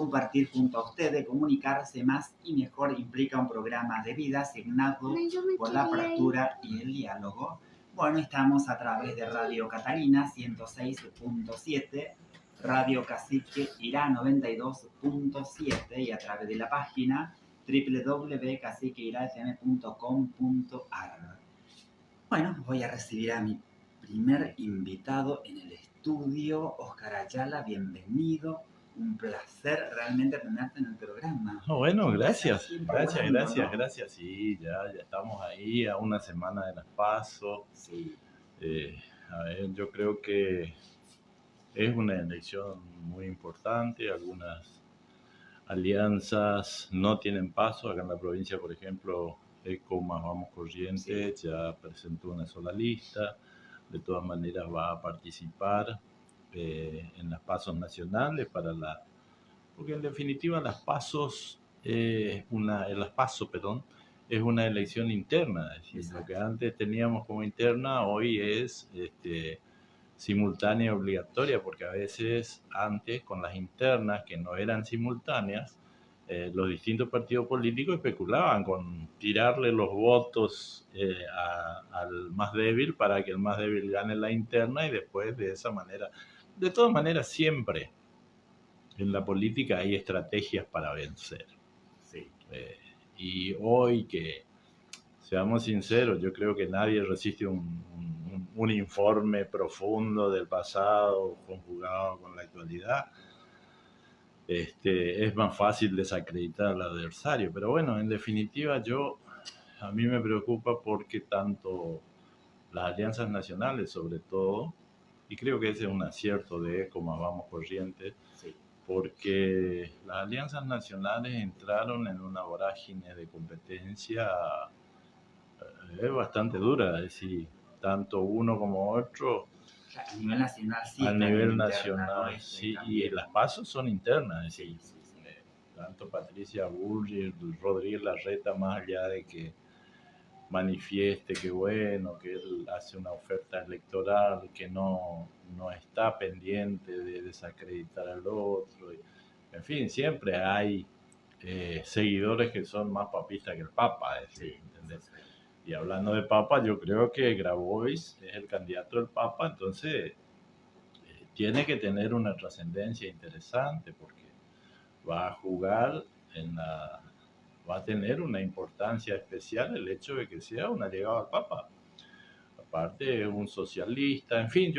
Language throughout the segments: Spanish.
compartir junto a ustedes, comunicarse más y mejor implica un programa de vida asignado por la apertura y el diálogo. Bueno, estamos a través de Radio Catalina 106.7, Radio Cacique Irá 92.7 y a través de la página www.caciqueirafm.com.ar. Bueno, voy a recibir a mi primer invitado en el estudio, Oscar Ayala, bienvenido. Un placer realmente tenerte en el programa. Bueno, gracias. Gracias. Sí, ya estamos ahí a una semana de las PASO. Sí. A ver, yo creo que es una elección muy importante. Algunas alianzas no tienen paso. Acá en la provincia, por ejemplo, ECO más Vamos Corrientes ya presentó una sola lista. De todas maneras va a participar en las PASO nacionales porque en definitiva las PASO es una elección interna. Es decir, lo que antes teníamos como interna hoy es simultánea obligatoria, porque a veces antes con las internas que no eran simultáneas, los distintos partidos políticos especulaban con tirarle los votos al más débil para que el más débil gane la interna y después de esa manera. De todas maneras, siempre en la política hay estrategias para vencer. Sí. Y hoy, que seamos sinceros, yo creo que nadie resiste un informe profundo del pasado conjugado con la actualidad. Es más fácil desacreditar al adversario. Pero bueno, en definitiva, a mí me preocupa porque tanto las alianzas nacionales, sobre todo, y creo que ese es un acierto de ECO más Vamos Corrientes, porque las alianzas nacionales entraron en una vorágine de competencia bastante dura, es decir, tanto uno como otro. A nivel nacional sí. A nivel nacional sí, y las PASO son internas, es decir, tanto Patricia Bullrich, Rodríguez Larreta, más allá de que manifieste que bueno, que él hace una oferta electoral, que no está pendiente de desacreditar al otro. En fin, siempre hay seguidores que son más papistas que el Papa, ¿entendés? Y hablando de Papa, yo creo que Grabois es el candidato del Papa, entonces tiene que tener una trascendencia interesante porque va a jugar va a tener una importancia especial el hecho de que sea una llegada al Papa. Aparte es un socialista, en fin, es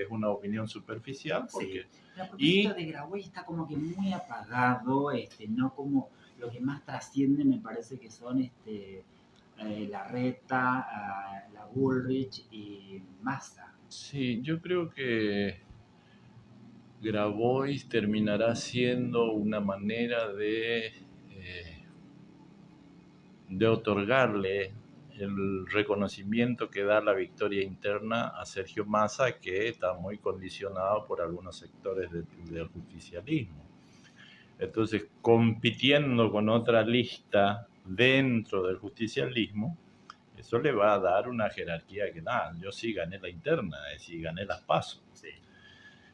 una opinión superficial. Porque, la propuesta de Grabois está como que muy apagado, no como lo que más trasciende me parece que son Larreta, la Bullrich y Massa. Sí, yo creo que Grabois terminará siendo una manera de otorgarle el reconocimiento que da la victoria interna a Sergio Massa, que está muy condicionado por algunos sectores del justicialismo. Entonces, compitiendo con otra lista dentro del justicialismo, eso le va a dar una jerarquía que yo sí gané la interna, es decir, gané las PASO. Sí.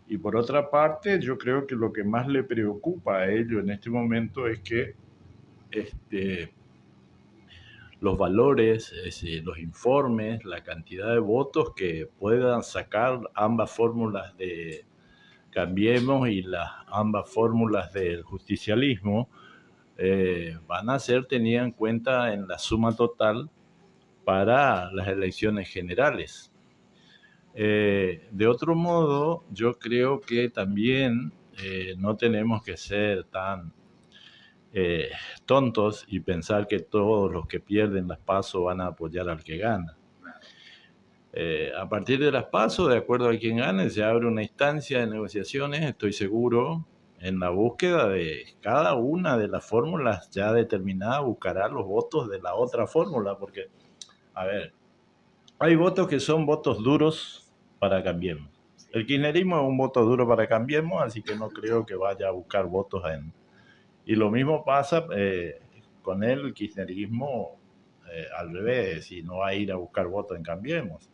Y por otra parte, yo creo que lo que más le preocupa a ellos en este momento es que los valores, los informes, la cantidad de votos que puedan sacar ambas fórmulas de Cambiemos y ambas fórmulas del justicialismo van a ser tenidas en cuenta en la suma total para las elecciones generales. De otro modo, yo creo que también no tenemos que ser tan tontos y pensar que todos los que pierden las PASO van a apoyar al que gana. A partir de las PASO, de acuerdo a quien gane, se abre una instancia de negociaciones, estoy seguro, en la búsqueda de cada una de las fórmulas ya determinadas, buscará los votos de la otra fórmula, porque, a ver, hay votos que son votos duros para Cambiemos. El kirchnerismo es un voto duro para Cambiemos, así que no creo que vaya a buscar votos Y lo mismo pasa con el kirchnerismo al revés, y no va a ir a buscar votos en Cambiemos.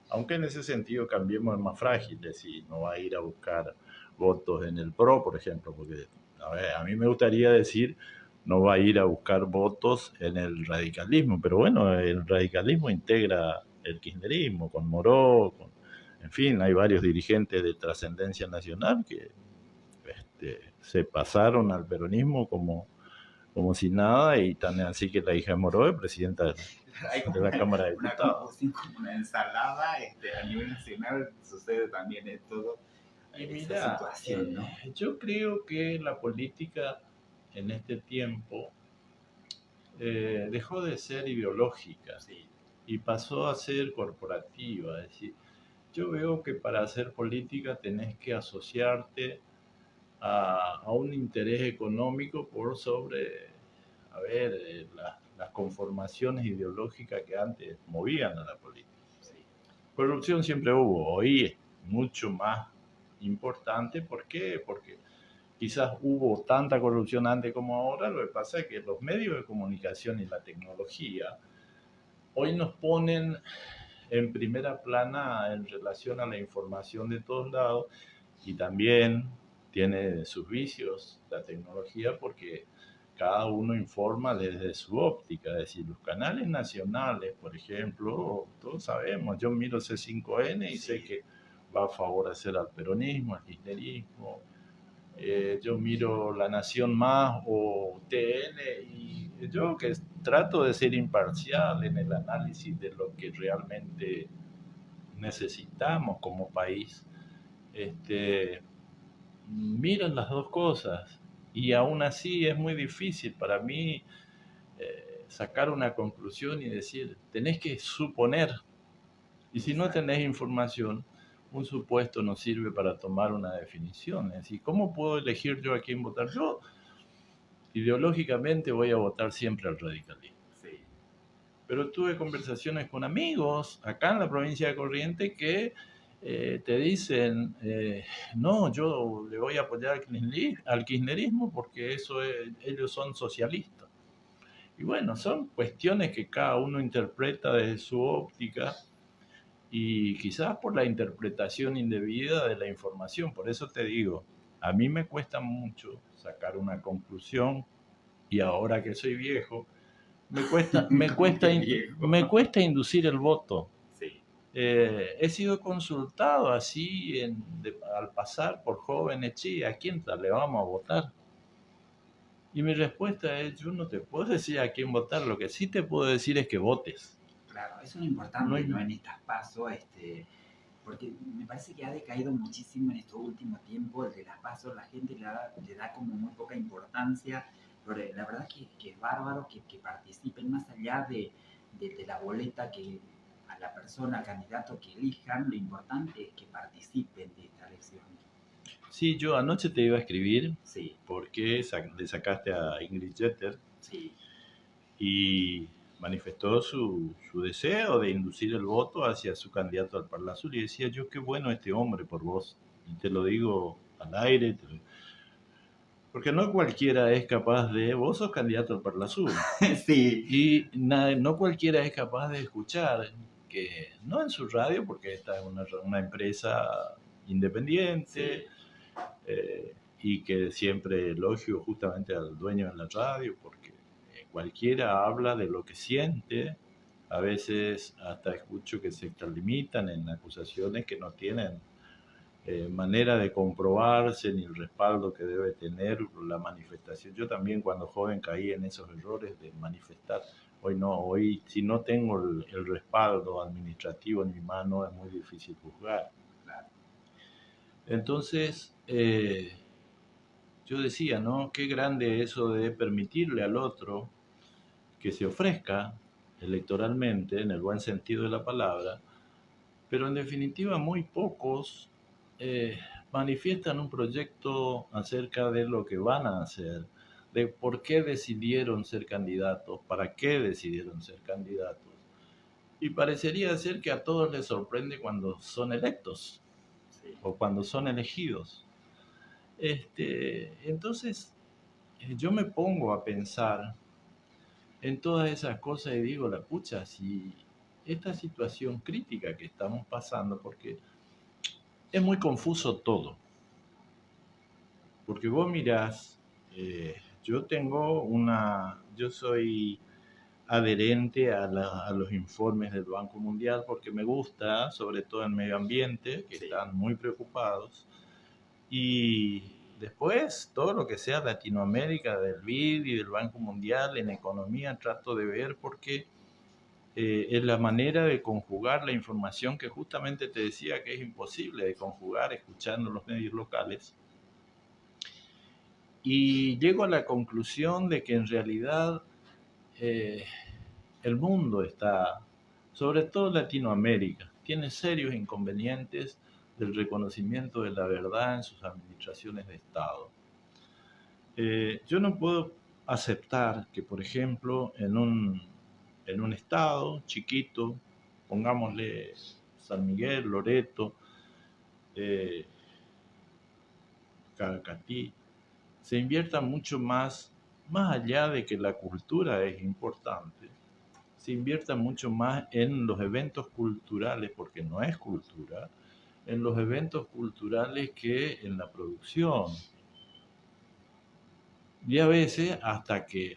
Aunque en ese sentido Cambiemos es más frágil, es decir, no va a ir a buscar votos en el PRO, por ejemplo, porque a mí me gustaría decir, no va a ir a buscar votos en el radicalismo, pero bueno, el radicalismo integra el kirchnerismo, con Moró, en fin, hay varios dirigentes de trascendencia nacional que se pasaron al peronismo como si nada, y tan así que la hija de Moró es presidenta de la Cámara de Diputados. Como una ensalada, a nivel nacional sucede también todo. Y mira, situación, ¿no? Yo creo que la política en este tiempo dejó de ser ideológica, sí, y pasó a ser corporativa. Es decir, yo veo que para hacer política tenés que asociarte a un interés económico por sobre, a ver, las conformaciones ideológicas que antes movían a la política. Sí. Corrupción siempre hubo, hoy es mucho más importante. ¿Por qué? Porque quizás hubo tanta corrupción antes como ahora. Lo que pasa es que los medios de comunicación y la tecnología hoy nos ponen en primera plana en relación a la información de todos lados, y también tiene sus vicios la tecnología porque cada uno informa desde su óptica. Es decir, los canales nacionales, por ejemplo, todos sabemos, yo miro C5N y sé que va a favorecer al peronismo, al kirchnerismo. Yo miro La Nación Más o TN, y yo que trato de ser imparcial en el análisis de lo que realmente necesitamos como país, miran las dos cosas, y aún así es muy difícil para mí sacar una conclusión y decir, tenés que suponer, y si no tenés información, un supuesto no sirve para tomar una definición. Es decir, ¿cómo puedo elegir yo a quién votar? Yo ideológicamente voy a votar siempre al radicalismo. Sí. Pero tuve conversaciones con amigos acá en la provincia de Corrientes que te dicen, no, yo le voy a apoyar al kirchnerismo porque ellos son socialistas. Y bueno, son cuestiones que cada uno interpreta desde su óptica, y quizás por la interpretación indebida de la información. Por eso te digo, a mí me cuesta mucho sacar una conclusión, y ahora que soy viejo, me cuesta inducir el voto. Sí. He sido consultado así al pasar por jóvenes, sí, ¿a quién le vamos a votar? Y mi respuesta es, yo no te puedo decir a quién votar, lo que sí te puedo decir es que votes. Claro, eso es importante, ¿no? En estas pasos, porque me parece que ha decaído muchísimo en estos últimos tiempos el de las pasos, la gente le da como muy poca importancia, pero la verdad que es bárbaro que participen más allá de la boleta, que a la persona, al candidato que elijan, lo importante es que participen de esta elección. Sí, yo anoche te iba a escribir, sí, porque le sacaste a Ingrid Jeter, sí, y manifestó su deseo de inducir el voto hacia su candidato al Parla Sur, y decía yo, qué bueno este hombre por vos, y te lo digo al aire, porque no cualquiera es capaz vos sos candidato al Parla Sur, sí, y no cualquiera es capaz de escuchar, que no en su radio, porque esta es una empresa independiente, sí, y que siempre elogio justamente al dueño de la radio, porque cualquiera habla de lo que siente. A veces hasta escucho que se extralimitan en acusaciones que no tienen manera de comprobarse ni el respaldo que debe tener la manifestación. Yo también cuando joven caí en esos errores de manifestar. Hoy no, hoy si no tengo el respaldo administrativo en mi mano es muy difícil juzgar. Entonces, yo decía, ¿no? Qué grande eso de permitirle al otro que se ofrezca electoralmente, en el buen sentido de la palabra, pero en definitiva muy pocos manifiestan un proyecto acerca de lo que van a hacer, de por qué decidieron ser candidatos, para qué decidieron ser candidatos. Y parecería ser que a todos les sorprende cuando son electos, sí, o cuando son elegidos. Entonces, yo me pongo a pensar en todas esas cosas y digo, la pucha, si esta situación crítica que estamos pasando, porque es muy confuso todo, porque vos mirás yo soy adherente a los informes del Banco Mundial porque me gusta, sobre todo en medio ambiente, que están muy preocupados. Y después, todo lo que sea Latinoamérica, del BID y del Banco Mundial, en economía trato de ver porque es la manera de conjugar la información que justamente te decía que es imposible de conjugar escuchando los medios locales. Y llego a la conclusión de que en realidad el mundo está, sobre todo Latinoamérica, tiene serios inconvenientes del reconocimiento de la verdad en sus administraciones de Estado. Yo no puedo aceptar que, por ejemplo, en un estado chiquito, pongámosle San Miguel, Loreto, Cacatí, se invierta mucho más allá de que la cultura es importante, se invierta mucho más en los eventos culturales, porque no es cultura, en los eventos culturales que en la producción. Y a veces hasta que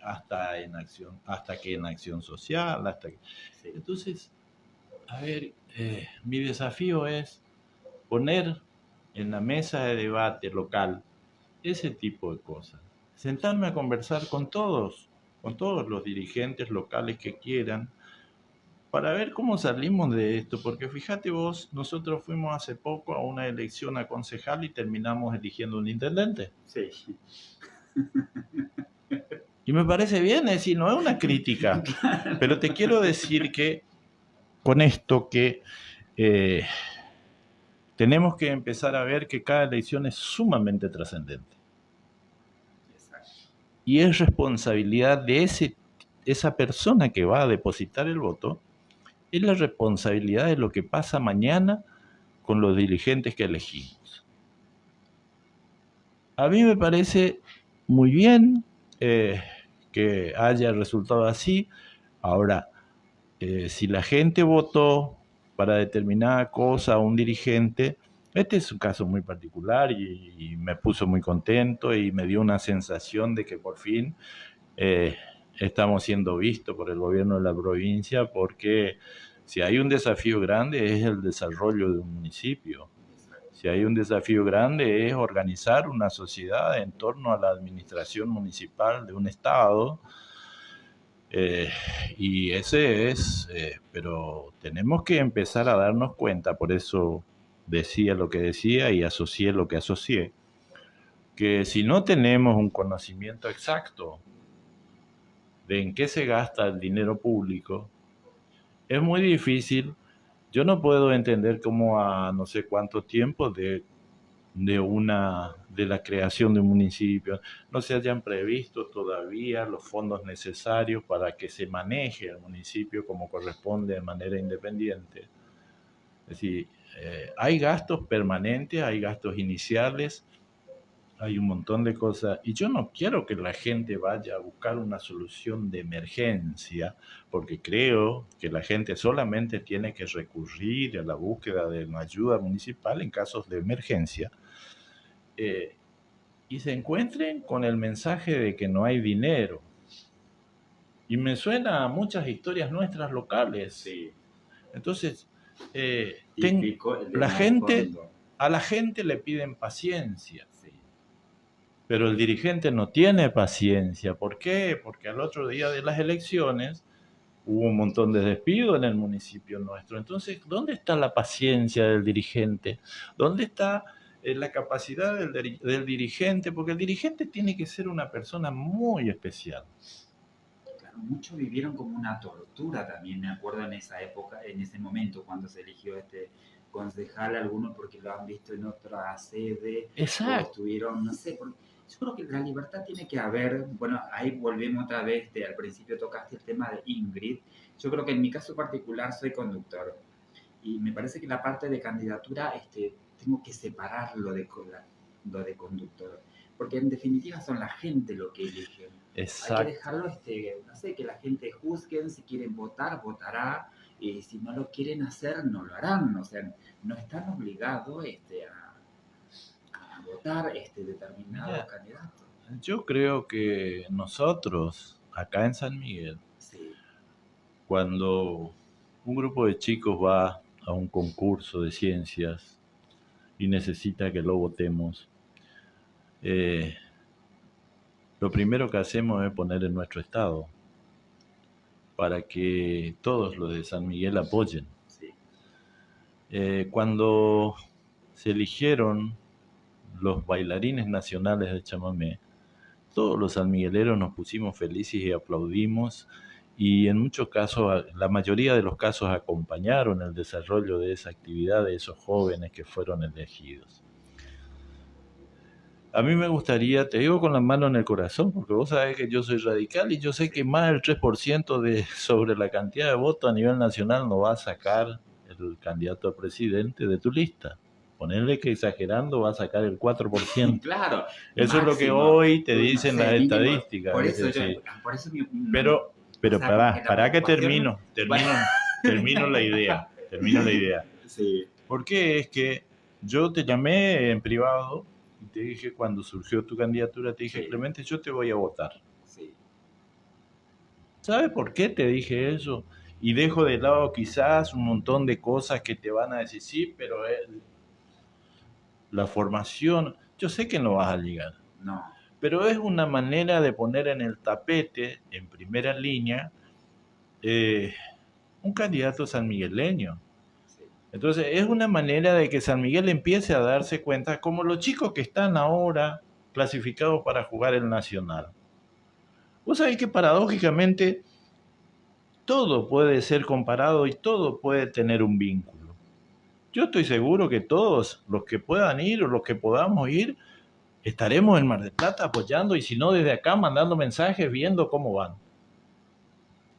en acción social, Sí. Entonces, a ver, mi desafío es poner en la mesa de debate local ese tipo de cosas. Sentarme a conversar con todos los dirigentes locales que quieran, para ver cómo salimos de esto, porque fíjate vos, nosotros fuimos hace poco a una elección a concejal y terminamos eligiendo un intendente. Sí. Y me parece bien, es decir, no es una crítica, pero te quiero decir que con esto que tenemos que empezar a ver que cada elección es sumamente trascendente. Y es responsabilidad de esa persona que va a depositar el voto, es la responsabilidad de lo que pasa mañana con los dirigentes que elegimos. A mí me parece muy bien que haya resultado así. Ahora, si la gente votó para determinada cosa a un dirigente, este es un caso muy particular y me puso muy contento y me dio una sensación de que por fin estamos siendo vistos por el gobierno de la provincia, porque si hay un desafío grande es el desarrollo de un municipio. Si hay un desafío grande es organizar una sociedad en torno a la administración municipal de un estado. Y ese es, pero tenemos que empezar a darnos cuenta, por eso decía lo que decía y asocié lo que asocié, que si no tenemos un conocimiento exacto de en qué se gasta el dinero público, es muy difícil. Yo no puedo entender cómo a no sé cuánto tiempo de la creación de un municipio no se hayan previsto todavía los fondos necesarios para que se maneje el municipio como corresponde de manera independiente. Es decir, hay gastos permanentes, hay gastos iniciales, hay un montón de cosas, y yo no quiero que la gente vaya a buscar una solución de emergencia, porque creo que la gente solamente tiene que recurrir a la búsqueda de una ayuda municipal en casos de emergencia, y se encuentren con el mensaje de que no hay dinero. Y me suena a muchas historias nuestras locales. Sí. Entonces, a la gente le piden paciencia. Sí. Pero el dirigente no tiene paciencia. ¿Por qué? Porque al otro día de las elecciones hubo un montón de despidos en el municipio nuestro. Entonces, ¿dónde está la paciencia del dirigente? ¿Dónde está la capacidad del dirigente? Porque el dirigente tiene que ser una persona muy especial. Claro, muchos vivieron como una tortura también, me acuerdo en esa época, en ese momento cuando se eligió este concejal, algunos porque lo han visto en otra sede. Exacto. O estuvieron, no sé, yo creo que la libertad tiene que haber. Bueno, ahí volvemos otra vez, al principio tocaste el tema de Ingrid. Yo creo que en mi caso particular soy conductor y me parece que la parte de candidatura tengo que separarlo de conductor, porque en definitiva son la gente lo que eligen. Exacto. Hay que dejarlo, no sé, que la gente juzguen, si quieren votar, votará, y si no lo quieren hacer, no lo harán. O sea, no están obligados a votar determinado candidato. Yo creo que nosotros, acá en San Miguel, Sí. cuando un grupo de chicos va a un concurso de ciencias y necesita que lo votemos, eh, lo primero que hacemos es poner en nuestro estado para que todos los de San Miguel apoyen. Sí. Cuando se eligieron los bailarines nacionales de chamamé, todos los sanmigueleros nos pusimos felices y aplaudimos, y en muchos casos, la mayoría de los casos, acompañaron el desarrollo de esa actividad de esos jóvenes que fueron elegidos. A mí me gustaría, te digo con la mano en el corazón, porque vos sabés que yo soy radical y yo sé que más del 3% sobre la cantidad de votos a nivel nacional no va a sacar el candidato a presidente de tu lista. Ponerle que exagerando va a sacar el 4%. Claro. Eso máximo, es lo que hoy te dicen las estadísticas. Por eso pero para que termino la idea. Sí. Porque es que yo te llamé en privado y te dije, cuando surgió tu candidatura, te dije, sí, Clemente, yo te voy a votar. Sí. ¿Sabes por qué te dije eso? Y dejo de lado quizás un montón de cosas que te van a decir, sí, pero la formación, yo sé que no vas a llegar. No. Pero es una manera de poner en el tapete, en primera línea, un candidato sanmigueleño. Sí. Entonces, es una manera de que San Miguel empiece a darse cuenta, como los chicos que están ahora clasificados para jugar el Nacional. Vos sabés que paradójicamente todo puede ser comparado y todo puede tener un vínculo. Yo estoy seguro que todos los que puedan ir o los que podamos ir, estaremos en Mar del Plata apoyando, y si no, desde acá mandando mensajes, viendo cómo van.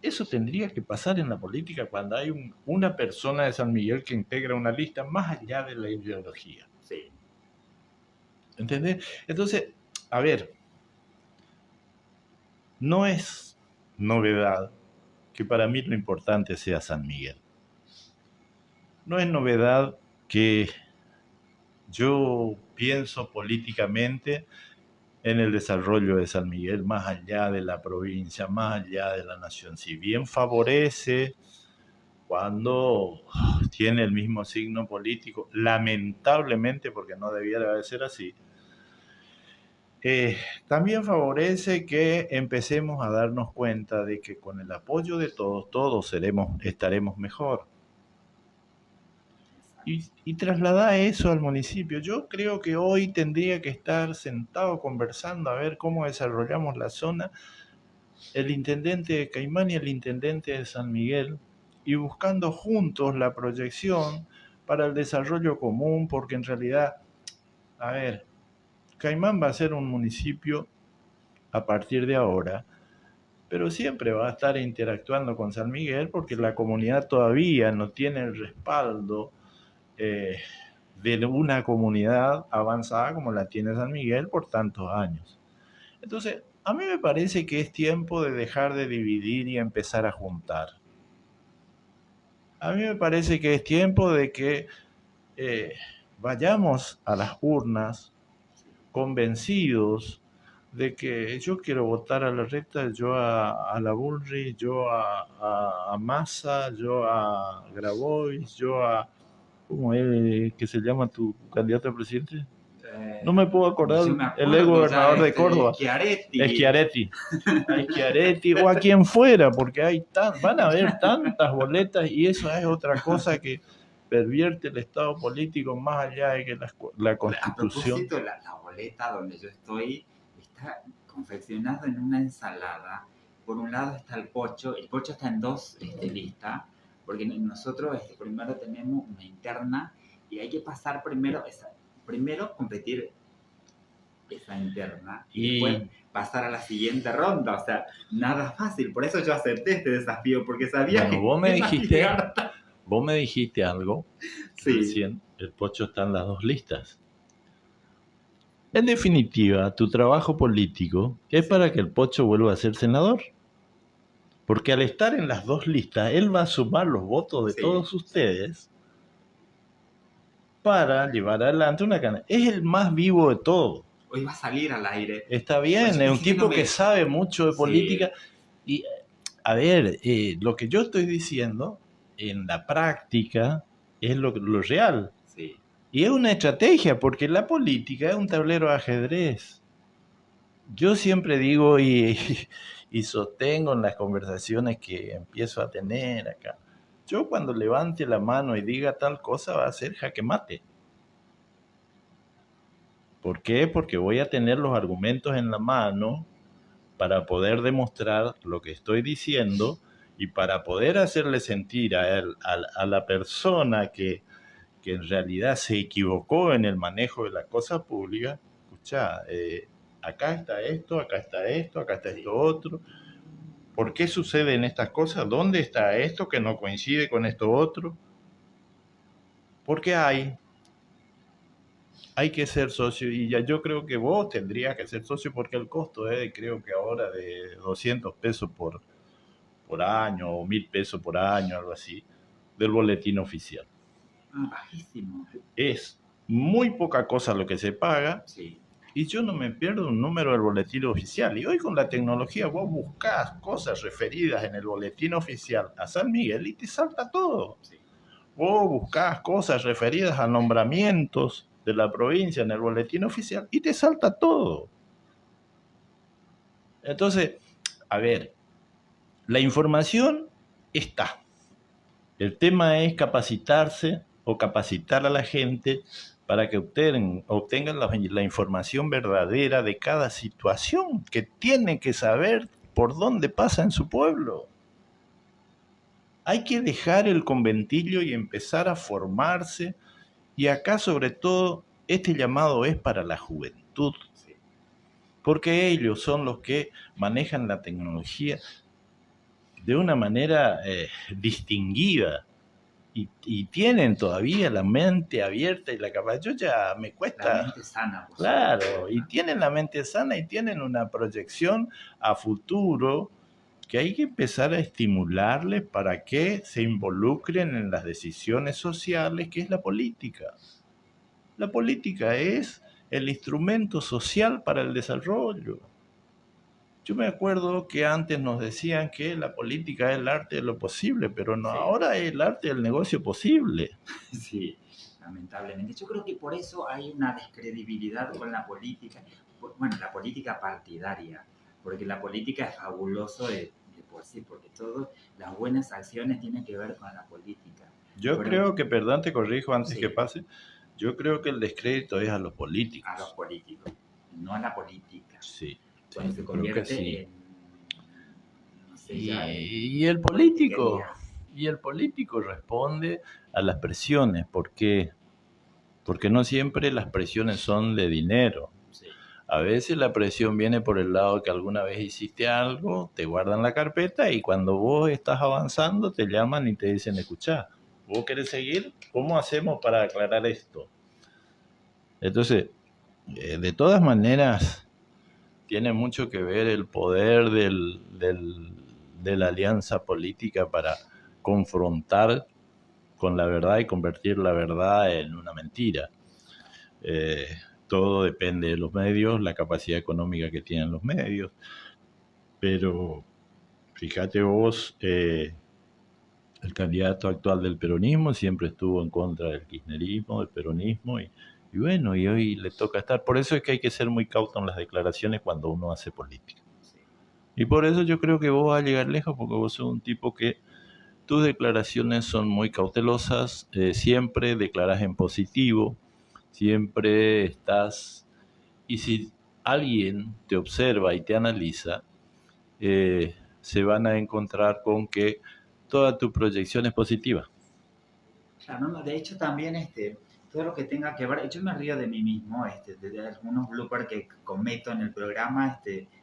Eso tendría que pasar en la política cuando hay una persona de San Miguel que integra una lista más allá de la ideología. Sí. ¿Entendés? Entonces, a ver, no es novedad que para mí lo importante sea San Miguel. No es novedad que yo pienso políticamente en el desarrollo de San Miguel, más allá de la provincia, más allá de la nación. Si bien favorece cuando tiene el mismo signo político, lamentablemente, porque no debiera de ser así, también favorece que empecemos a darnos cuenta de que con el apoyo de todos estaremos mejor. Y trasladar eso al municipio. Yo creo que hoy tendría que estar sentado conversando a ver cómo desarrollamos la zona, el intendente de Caimán y el intendente de San Miguel, y buscando juntos la proyección para el desarrollo común, porque en realidad, a ver, Caimán va a ser un municipio a partir de ahora, pero siempre va a estar interactuando con San Miguel, porque la comunidad todavía no tiene el respaldo de una comunidad avanzada como la tiene San Miguel por tantos años. Entonces, a mí me parece que es tiempo de dejar de dividir y empezar a juntar. A mí me parece que es tiempo de que vayamos a las urnas convencidos de que yo quiero votar a Larreta, yo a la Bullrich, yo a Massa, yo a Grabois, yo a... ¿Cómo es que se llama tu candidato a presidente? No me puedo acordar, el ex gobernador de Córdoba. Schiaretti. O a quien fuera, porque van a haber tantas boletas, y eso es otra cosa que pervierte el estado político más allá de que la Constitución. A propósito, la boleta donde yo estoy está confeccionada en una ensalada. Por un lado está el pocho está en dos listas, porque nosotros primero tenemos una interna y hay que pasar primero competir esa interna y después pasar a la siguiente ronda. O sea, nada fácil. Por eso yo acepté este desafío, porque sabía que vos me dijiste algo. Sí. Recién, el pocho está en las dos listas. En definitiva, tu trabajo político es para que el pocho vuelva a ser senador. Porque al estar en las dos listas, él va a sumar los votos de todos ustedes para llevar adelante una candidatura. Es el más vivo de todos. Hoy va a salir al aire. Está bien, Pues es un tipo que sabe mucho de política. Y, a ver, lo que yo estoy diciendo, en la práctica, es lo real. Sí. Y es una estrategia, porque la política es un tablero de ajedrez. Yo siempre digo y sostengo en las conversaciones que empiezo a tener acá, yo cuando levante la mano y diga tal cosa va a ser jaque mate. ¿Por qué? Porque voy a tener los argumentos en la mano para poder demostrar lo que estoy diciendo y para poder hacerle sentir a la persona que en realidad se equivocó en el manejo de la cosa pública. Escucha, acá está esto, acá está esto, acá está esto otro. ¿Por qué suceden estas cosas? ¿Dónde está esto que no coincide con esto otro? Porque hay que ser socio, y ya yo creo que vos tendrías que ser socio porque el costo es, creo que ahora de 200 pesos por año o 1000 pesos por año, algo así, del boletín oficial. Bajísimo. Es muy poca cosa lo que se paga. Sí. Y yo no me pierdo un número del boletín oficial. Y hoy con la tecnología vos buscás cosas referidas en el boletín oficial a San Miguel y te salta todo. Sí. Vos buscás cosas referidas a nombramientos de la provincia en el boletín oficial y te salta todo. Entonces, a ver, la información está. El tema es capacitarse o capacitar a la gente para que obtengan la información verdadera de cada situación, que tienen que saber por dónde pasa en su pueblo. Hay que dejar el conventillo y empezar a formarse, y acá sobre todo este llamado es para la juventud, porque ellos son los que manejan la tecnología de una manera distinguida. Y tienen todavía la mente abierta y la capacidad. Yo ya me cuesta. La mente sana. Claro, y tienen la mente sana y tienen una proyección a futuro que hay que empezar a estimularles para que se involucren en las decisiones sociales, que es la política. La política es el instrumento social para el desarrollo. Yo me acuerdo que antes nos decían que la política es el arte de lo posible, pero no, sí. Ahora es el arte del negocio posible. Sí, lamentablemente. Yo creo que por eso hay una descredibilidad con la política, bueno, la política partidaria, porque la política es fabuloso de por sí, porque todas las buenas acciones tienen que ver con la política. Yo creo que, perdón, te corrijo antes que pase, yo creo que el descrédito es a los políticos. A los políticos, no a la política. Sí. Cuando se convierte en... No sé, y el político... Y el político responde a las presiones. ¿Por qué? Porque no siempre las presiones son de dinero. Sí. A veces la presión viene por el lado que alguna vez hiciste algo, te guardan la carpeta y cuando vos estás avanzando te llaman y te dicen, escuchá, ¿vos querés seguir? ¿Cómo hacemos para aclarar esto? Entonces, de todas maneras, tiene mucho que ver el poder de la alianza política para confrontar con la verdad y convertir la verdad en una mentira. Todo depende de los medios, la capacidad económica que tienen los medios, pero fíjate vos, el candidato actual del peronismo siempre estuvo en contra del kirchnerismo, del peronismo, y bueno, y hoy le toca estar. Por eso es que hay que ser muy cauto en las declaraciones cuando uno hace política. Y por eso yo creo que vos vas a llegar lejos, porque vos sos un tipo que tus declaraciones son muy cautelosas, siempre declaras en positivo, siempre estás... Y si alguien te observa y te analiza, se van a encontrar con que toda tu proyección es positiva. Claro, no, de hecho también todo lo que tenga que ver, yo me río de mí mismo, de algunos bloopers que cometo en el programa,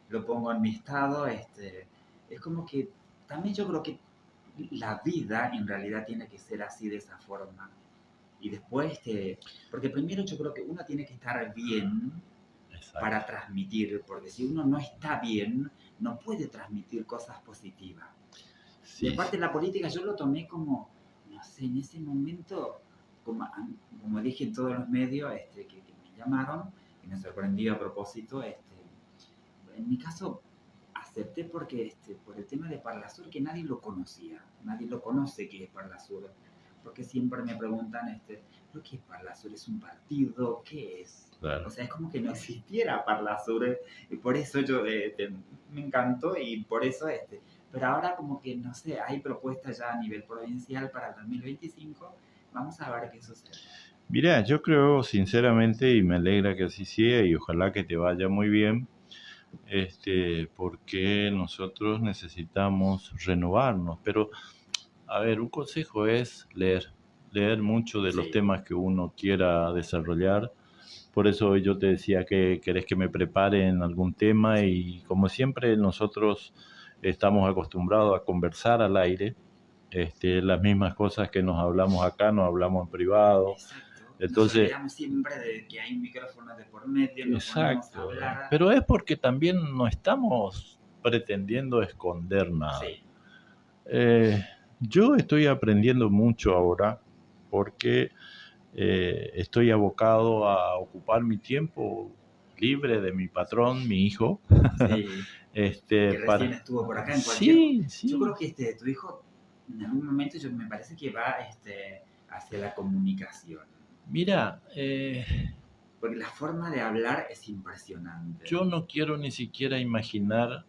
lo pongo en mi estado, es como que también yo creo que la vida en realidad tiene que ser así, de esa forma. Y después, porque primero yo creo que uno tiene que estar bien. Exacto. Para transmitir, porque si uno no está bien, no puede transmitir cosas positivas. Sí. Y aparte la política yo lo tomé como, no sé, en ese momento, como dije en todos los medios que me llamaron, me sorprendió a propósito. En mi caso, acepté porque por el tema de Parlasur, que nadie lo conocía, nadie lo conoce que es Parlasur, porque siempre me preguntan, ¿pero qué es Parlasur? ¿Es un partido? ¿Qué es? Claro. O sea, es como que no existiera Parlasur, y por eso yo me encantó y por eso pero ahora como que, no sé, hay propuestas ya a nivel provincial para el 2025, vamos a ver qué sucede. Mira, yo creo sinceramente, y me alegra que así sea, y ojalá que te vaya muy bien, porque nosotros necesitamos renovarnos. Pero, a ver, un consejo es leer mucho de los temas que uno quiera desarrollar. Por eso yo te decía que querés que me prepare en algún tema, y como siempre nosotros estamos acostumbrados a conversar al aire, las mismas cosas que nos hablamos acá, nos hablamos en privado. Exacto. Entonces, nos olvidamos siempre de que hay un micrófono de por medio, nos ponemos a hablar. Pero es porque también no estamos pretendiendo esconder nada. Sí. Yo estoy aprendiendo mucho ahora porque estoy abocado a ocupar mi tiempo libre de mi patrón, mi hijo. Sí. Que recién estuvo por acá en cualquier... Sí. Yo creo que tu hijo en algún momento me parece que va hacia la comunicación. Mira, porque la forma de hablar es impresionante. Yo no quiero ni siquiera imaginar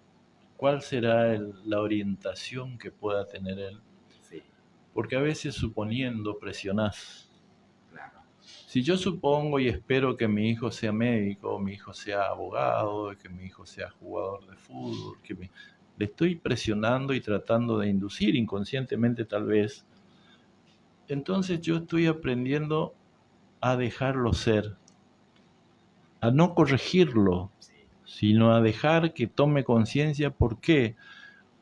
cuál será la orientación que pueda tener él. Sí. Porque a veces suponiendo presionás. Claro. Si yo supongo y espero que mi hijo sea médico, mi hijo sea abogado, que mi hijo sea jugador de fútbol, le estoy presionando y tratando de inducir inconscientemente tal vez, entonces yo estoy aprendiendo a dejarlo ser, a no corregirlo, sino a dejar que tome conciencia. ¿Por qué?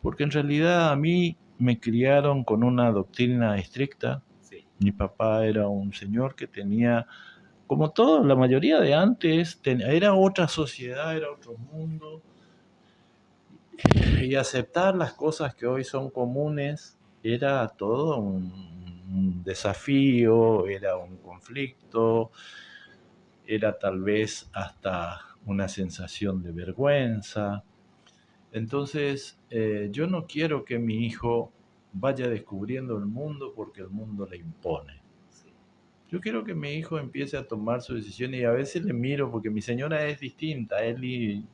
Porque en realidad a mí me criaron con una doctrina estricta. Sí. Mi papá era un señor que tenía, como toda la mayoría de antes, era otra sociedad, era otro mundo. Y aceptar las cosas que hoy son comunes era todo un desafío, era un conflicto, era tal vez hasta una sensación de vergüenza. Entonces, yo no quiero que mi hijo vaya descubriendo el mundo porque el mundo le impone. Yo quiero que mi hijo empiece a tomar sus decisiones, y a veces le miro porque mi señora es distinta, Eli,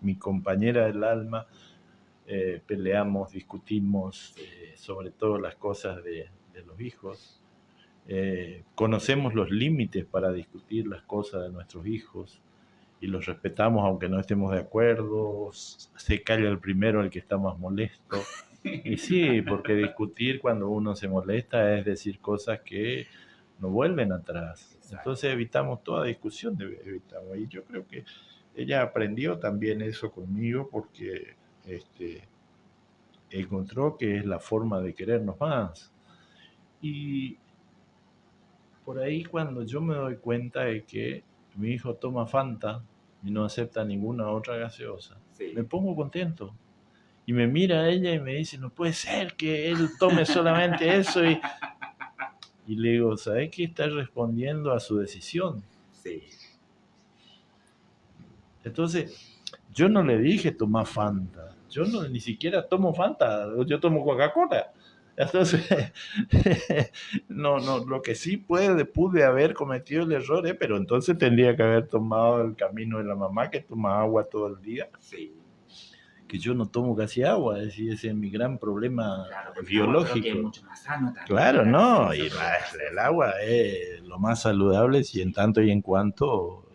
mi compañera del alma, peleamos, discutimos sobre todo las cosas de los hijos. Conocemos los límites para discutir las cosas de nuestros hijos y los respetamos aunque no estemos de acuerdo. Se calla el primero el que está más molesto. Y sí, porque discutir cuando uno se molesta es decir cosas que no vuelven atrás. Exacto. Entonces evitamos toda discusión, evitamos. Y yo creo que ella aprendió también eso conmigo porque encontró que es la forma de querernos más. Y por ahí cuando yo me doy cuenta de que mi hijo toma Fanta y no acepta ninguna otra gaseosa, sí, me pongo contento. Y me mira a ella y me dice, no puede ser que él tome solamente eso. Y le digo, ¿sabes qué? Está respondiendo a su decisión. Sí. Entonces, yo no le dije toma Fanta. Yo ni siquiera tomo Fanta. Yo tomo Coca-Cola. Entonces, no, lo que sí pude haber cometido el error, pero entonces tendría que haber tomado el camino de la mamá que toma agua todo el día. Sí. Que yo no tomo casi agua, es decir, ese es mi gran problema, claro, biológico. Creo que es mucho más sano también. Claro, no, y el agua es lo más saludable si en tanto y en cuanto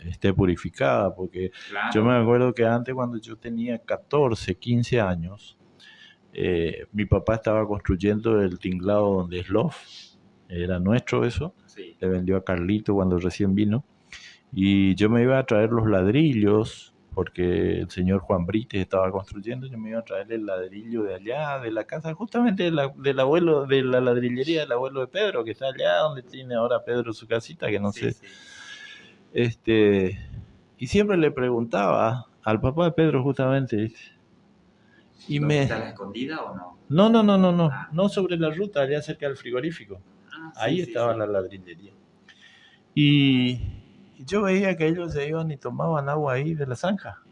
esté purificada, porque claro, yo me acuerdo que antes cuando yo tenía 14, 15 años, mi papá estaba construyendo el tinglado donde es Love, era nuestro eso, sí, le vendió a Carlito cuando recién vino, y yo me iba a traer los ladrillos, porque el señor Juan Brites estaba construyendo. Yo me iba a traer el ladrillo de allá, de la casa, justamente del abuelo, de la ladrillería del abuelo de Pedro, que está allá donde tiene ahora Pedro su casita, que no sé. Sí. Y siempre le preguntaba al papá de Pedro justamente. Y ¿Está a la escondida o no? No, no sobre la ruta, allá cerca del frigorífico. Sí, ahí estaba la ladrillería. Y yo veía que ellos se iban y tomaban agua ahí de la zanja.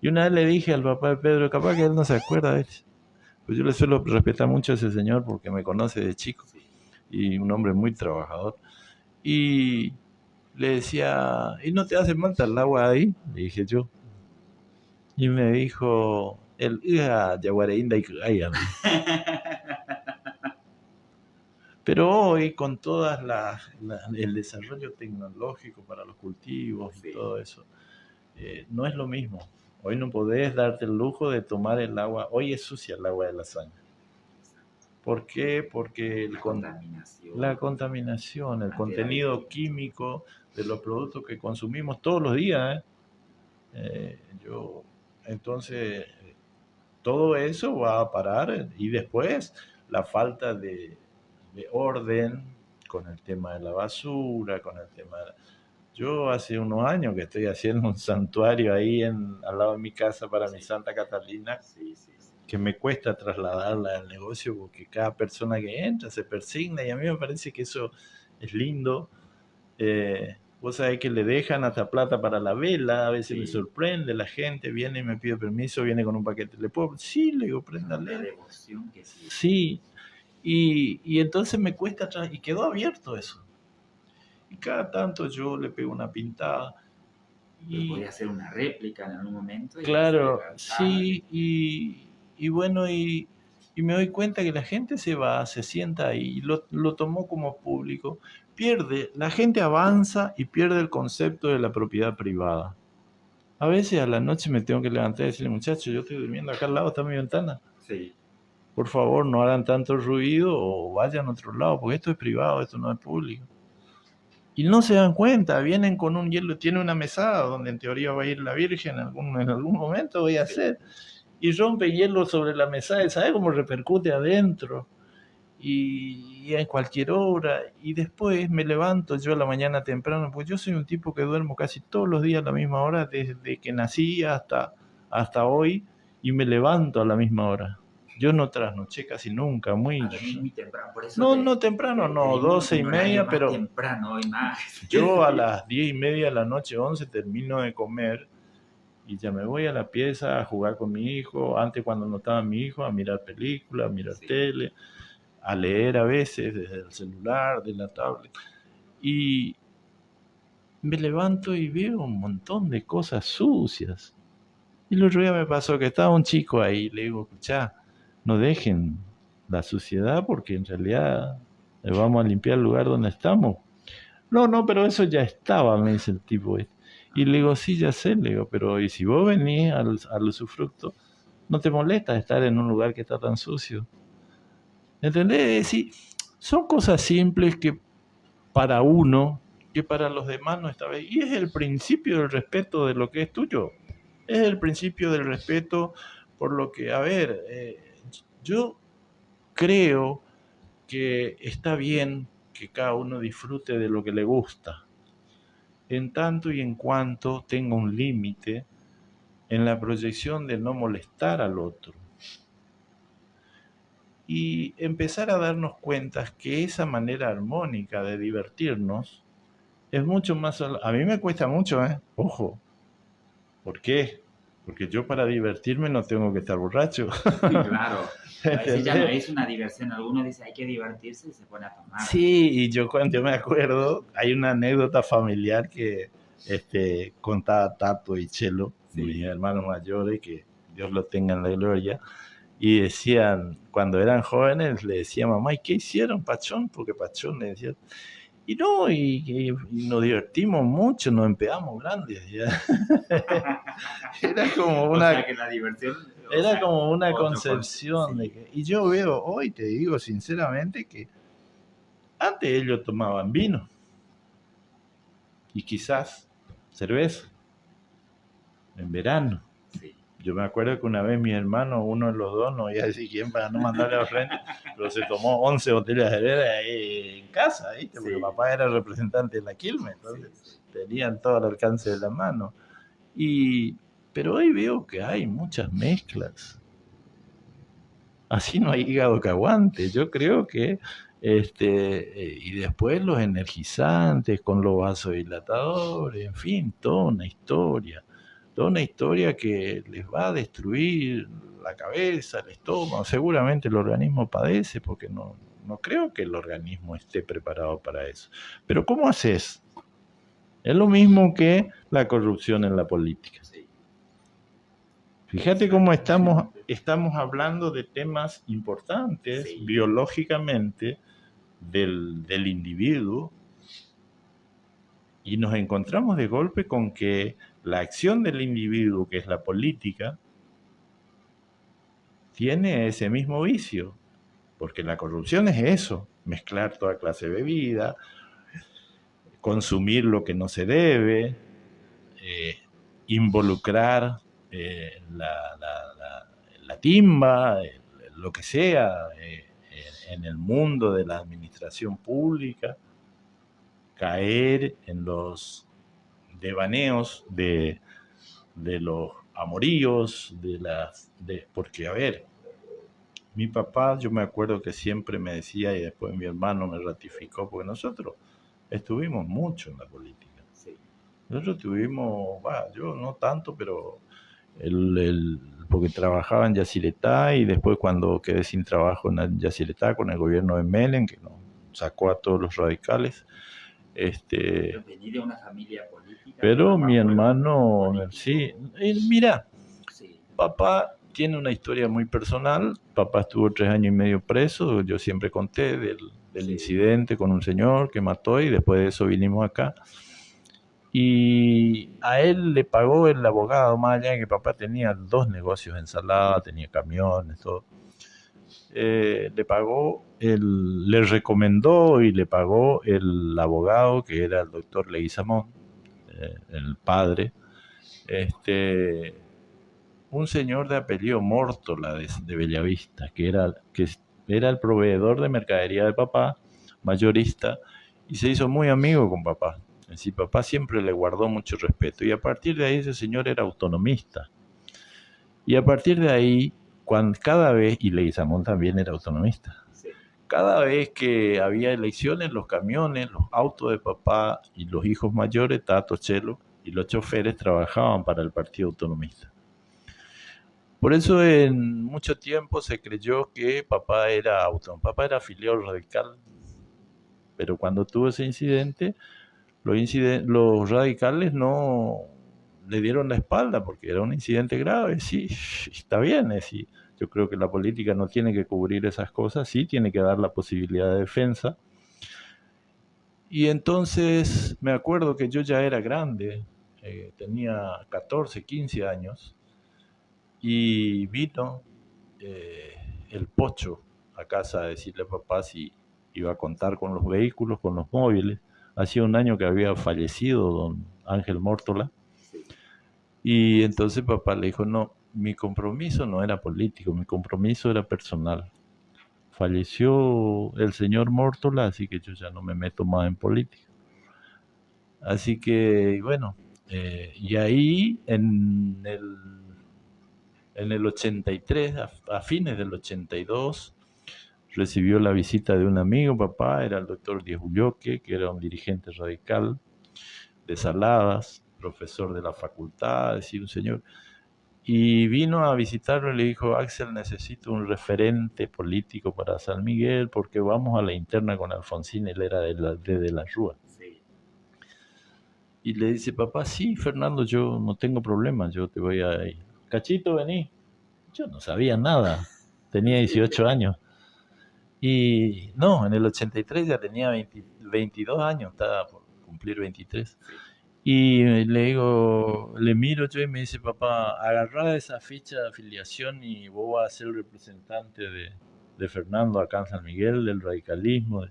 Y una vez le dije al papá de Pedro, capaz que él no se acuerda de él. Pues yo le suelo respetar mucho a ese señor porque me conoce de chico. Y un hombre muy trabajador. Y le decía, ¿y no te hace falta el agua ahí? Le dije yo. Y me dijo, el yaguareinda y pero hoy con todas el desarrollo tecnológico para los cultivos y todo eso, no es lo mismo. Hoy no podés darte el lujo de tomar el agua. Hoy es sucia el agua de la zanja. ¿Por qué? Porque la contaminación, el contenido químico de los productos que consumimos todos los días. Entonces, todo eso va a parar. Y después, la falta de orden con el tema de la basura, con el tema de... Yo hace unos años que estoy haciendo un santuario ahí al lado de mi casa para mi Santa Catalina, que me cuesta trasladarla al negocio porque cada persona que entra se persigna y a mí me parece que eso es lindo. Vos sabés que le dejan hasta plata para la vela, a veces me sorprende, la gente viene y me pide permiso, viene con un paquete, ¿le puedo? Sí, le digo, préndale. La devoción que sí. Y entonces me cuesta atrás, y quedó abierto eso. Y cada tanto yo le pego una pintada. Y voy a hacer una réplica en algún momento. Claro, sí, y bueno, y me doy cuenta que la gente se va, se sienta ahí, lo tomó como público, la gente avanza y pierde el concepto de la propiedad privada. A veces a la noche me tengo que levantar y decirle, muchachos, yo estoy durmiendo acá al lado, está mi ventana. Sí. Por favor, no hagan tanto ruido o vayan a otro lado, porque esto es privado, esto no es público. Y no se dan cuenta, vienen con un hielo, tiene una mesada donde en teoría va a ir la Virgen en algún momento, voy a hacer, y rompe hielo sobre la mesada, y sabe cómo repercute adentro, y en cualquier hora, y después me levanto yo a la mañana temprano, porque yo soy un tipo que duermo casi todos los días a la misma hora, desde que nací hasta hoy, y me levanto a la misma hora. Yo no trasnoché casi nunca, muy temprano. Por eso no temprano, no, 12:30, pero temprano hoy más. Yo a las 10:30 de la noche, 11, termino de comer y ya me voy a la pieza a jugar con mi hijo, antes cuando no estaba mi hijo, a mirar películas, a mirar tele, a leer a veces desde el celular, de la tablet, y me levanto y veo un montón de cosas sucias. Y el otro día me pasó que estaba un chico ahí, le digo, escuchá, no dejen la suciedad porque en realidad vamos a limpiar el lugar donde estamos. No, pero eso ya estaba, me dice el tipo este. Y le digo, sí, ya sé, le digo, pero ¿y si vos venís al usufructo, no te molesta estar en un lugar que está tan sucio? ¿Entendés? Sí, son cosas simples que para uno, que para los demás no está bien. Y es el principio del respeto de lo que es tuyo. Es el principio del respeto por lo que, a ver, yo creo que está bien que cada uno disfrute de lo que le gusta, en tanto y en cuanto tenga un límite en la proyección de no molestar al otro. Y empezar a darnos cuenta que esa manera armónica de divertirnos es mucho más... A mí me cuesta mucho, ojo. ¿Por qué? Porque yo para divertirme no tengo que estar borracho. Claro. A veces ya no es una diversión. Algunos dicen hay que divertirse y se pone a tomar. Sí, y yo cuando me acuerdo, hay una anécdota familiar que contaba Tato y Chelo, mis hermanos mayores, que Dios los tenga en la gloria, y decían, cuando eran jóvenes, le decía mamá, ¿y qué hicieron, Pachón? Porque Pachón le decía, y no, y nos divertimos mucho, nos empedamos grandes. Era como una... O sea, que la diversión... Era como una concepción de que... Y yo veo hoy, te digo sinceramente, que antes ellos tomaban vino y quizás cerveza en verano. Sí. Yo me acuerdo que una vez mi hermano, uno de los dos, no voy a decir quién para no mandarle al frente, pero se tomó 11 botellas de cerveza ahí en casa, ¿viste? Porque papá era representante de la Quilmes, entonces tenían todo al alcance de la mano. Pero hoy veo que hay muchas mezclas. Así no hay hígado que aguante. Yo creo que Y después los energizantes con los vasodilatadores, en fin, toda una historia que les va a destruir la cabeza, el estómago. Seguramente el organismo padece porque no creo que el organismo esté preparado para eso. Pero ¿cómo haces? Es lo mismo que la corrupción en la política. Fíjate cómo estamos hablando de temas importantes biológicamente del individuo, y nos encontramos de golpe con que la acción del individuo, que es la política, tiene ese mismo vicio, porque la corrupción es eso, mezclar toda clase de bebida, consumir lo que no se debe, involucrar la timba, lo que sea, en el mundo de la administración pública, caer en los devaneos de los amoríos, porque a ver, mi papá, yo me acuerdo que siempre me decía, y después mi hermano me ratificó, porque nosotros estuvimos mucho en la política. Nosotros tuvimos, yo no tanto, pero porque trabajaba en Yacyretá, y después cuando quedé sin trabajo en Yacyretá con el gobierno de Menem, que nos sacó a todos los radicales. Pero vení de una familia política. Pero mi hermano, sí, mira, papá tiene una historia muy personal. Papá estuvo 3 años y medio preso. Yo siempre conté del incidente con un señor que mató, y después de eso vinimos acá. Y a él le pagó el abogado, más allá de que papá tenía 2 negocios, ensalada, tenía camiones, todo. Le recomendó y le pagó el abogado, que era el doctor Leguizamón, el padre, un señor de apellido Mórtola de Bellavista, que era el proveedor de mercadería de papá, mayorista, y se hizo muy amigo con papá. Sí, papá siempre le guardó mucho respeto, y a partir de ahí ese señor era autonomista. Y a partir de ahí, cada vez, y Leguizamón también era autonomista, cada vez que había elecciones, los camiones, los autos de papá y los hijos mayores, Tato, Chelo, y los choferes trabajaban para el Partido Autonomista. Por eso en mucho tiempo se creyó que papá era autónomo. Papá era afiliado radical, pero cuando tuvo ese incidente, los radicales no le dieron la espalda porque era un incidente grave. Sí, está bien, sí. Yo creo que la política no tiene que cubrir esas cosas, sí tiene que dar la posibilidad de defensa. Y entonces me acuerdo que yo ya era grande, tenía 14, 15 años, y vino el Pocho a casa a decirle a papá si iba a contar con los vehículos, con los móviles. Hacía un año que había fallecido don Ángel Mórtola, y entonces papá le dijo, no, mi compromiso no era político, mi compromiso era personal. Falleció el señor Mórtola, así que yo ya no me meto más en política. Así que, bueno, y ahí en el 83, a fines del 82, recibió la visita de un amigo, papá, era el doctor Diez Ulloque, que era un dirigente radical de Saladas, profesor de la facultad, decía un señor, y vino a visitarlo y le dijo, Axel, necesito un referente político para San Miguel porque vamos a la interna con Alfonsín, él era de la Rúa. Sí. Y le dice, papá, sí, Fernando, yo no tengo problema, yo te voy a ir. Cachito, vení. Yo no sabía nada, tenía 18 años. Y no, en el 83 ya tenía 22 años, estaba por cumplir 23. Y le digo, le miro yo y me dice, papá, agarrá esa ficha de afiliación y vos vas a ser el representante de Fernando acá en San Miguel, del radicalismo.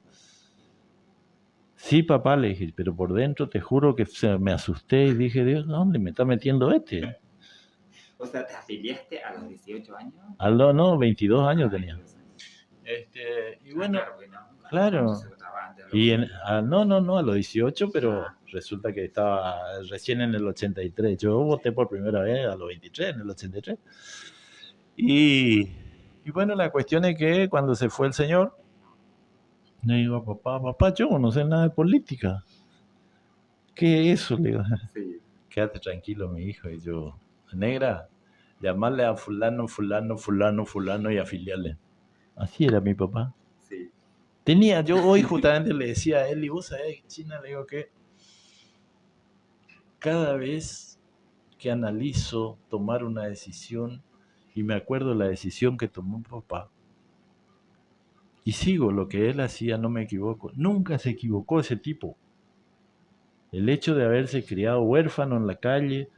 Sí, papá, le dije, pero por dentro te juro que me asusté y dije, Dios, ¿dónde me está metiendo este? O sea, ¿te afiliaste a los 18 años? No, 22 años tenía. Y bueno, claro. Y no, a los 18, pero resulta que estaba recién en el 83. Yo voté por primera vez a los 23, en el 83. Y bueno, la cuestión es que cuando se fue el señor, Le digo, papá, yo no sé nada de política. ¿Qué es eso? Le digo, Sí. quédate tranquilo, mi hijo. Y yo, negra, llamarle a fulano y afiliarle. Así era mi papá. Sí. Yo hoy justamente le decía a él, y vos sabés, China, le digo que cada vez que analizo tomar una decisión y me acuerdo la decisión que tomó papá y sigo lo que él hacía, no me equivoco. Nunca se equivocó ese tipo. El hecho de haberse criado huérfano en la calle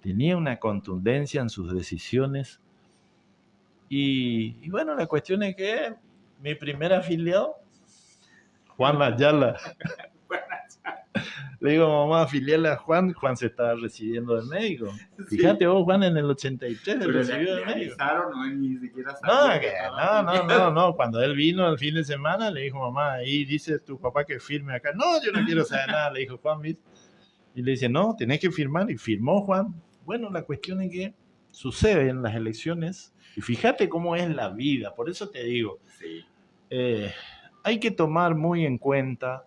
tenía una contundencia en sus decisiones y bueno, la cuestión es que mi primer afiliado, Juan Ayala. Le digo, mamá, afiliarle a Juan. Juan se estaba recibiendo de médico. Sí. Fíjate vos, Juan, en el 83 se recibió de médico. No, ni siquiera sabía. No. Cuando él vino el fin de semana, le dijo, mamá, ahí dice tu papá que firme acá. No, yo no quiero saber nada, le dijo Juan. ¿Viste? Y le dice, no, tenés que firmar. Y firmó Juan. Bueno, la cuestión es que sucede en las elecciones. Y fíjate cómo es la vida. Por eso te digo, sí. Hay que tomar muy en cuenta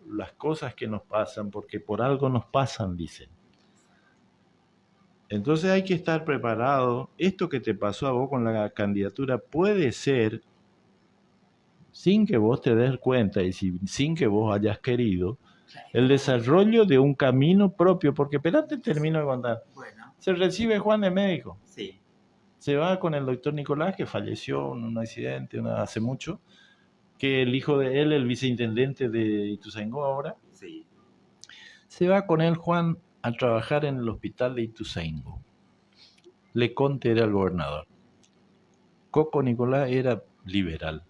las cosas que nos pasan, porque por algo nos pasan, dicen. Entonces hay que estar preparado. Esto que te pasó a vos con la candidatura puede ser, sin que vos te des cuenta y sin que vos hayas querido, el desarrollo de un camino propio, porque espérate, termino de contar. Bueno. Se recibe Juan de médico. Sí. Se va con el doctor Nicolás, que falleció en un accidente hace mucho, que el hijo de él, el viceintendente de Ituzaingó ahora, sí. Se va con él Juan a trabajar en el hospital de Ituzaingó. Leconte era el gobernador. Coco Nicolás era liberal.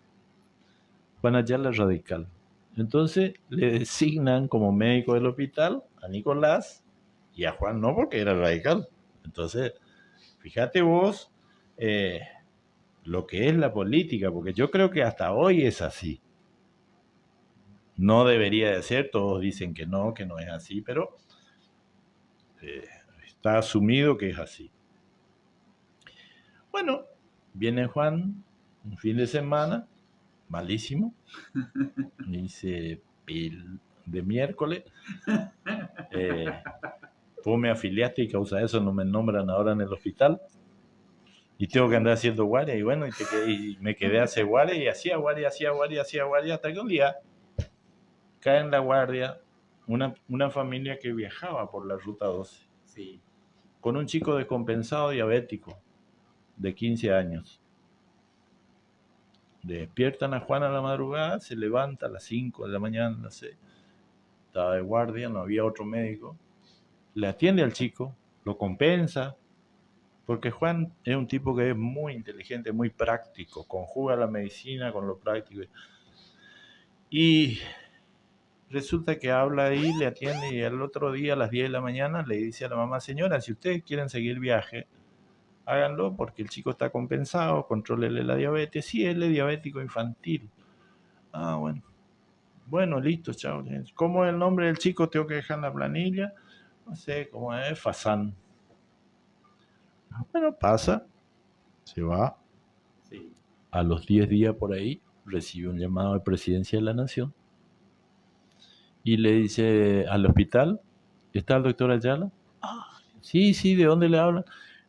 Juan Ayala radical. Entonces le designan como médico del hospital a Nicolás y a Juan no, porque era radical. Entonces, fíjate vos lo que es la política, porque yo creo que hasta hoy es así. No debería de ser, todos dicen que no es así, pero está asumido que es así. Bueno, viene Juan un fin de semana, malísimo, dice de miércoles, vos me afiliaste y causa de eso no me nombran ahora en el hospital y tengo que andar haciendo guardia y bueno, y me quedé a hacer guardia y hacía guardia hasta que un día cae en la guardia una familia que viajaba por la ruta 12 sí. con un chico descompensado diabético de 15 años. Despiertan a Juan a la madrugada, se levanta a las 5 de la mañana, no sé, estaba de guardia, no había otro médico, le atiende al chico, lo compensa, porque Juan es un tipo que es muy inteligente, muy práctico, conjuga la medicina con lo práctico. Y resulta que habla ahí, le atiende y al otro día a las 10 de la mañana le dice a la mamá, señora, si ustedes quieren seguir viaje, háganlo porque el chico está compensado, contrólele la diabetes. Sí, él es diabético infantil. Ah, bueno. Bueno, listo, chao. ¿Cómo es el nombre del chico? Tengo que dejar en la planilla. No sé cómo es, Fasán. Bueno, pasa, se va. Sí. A los 10 días por ahí recibe un llamado de Presidencia de la Nación y le dice al hospital, ¿está el doctor Ayala? Ah, sí, ¿de dónde le hablan?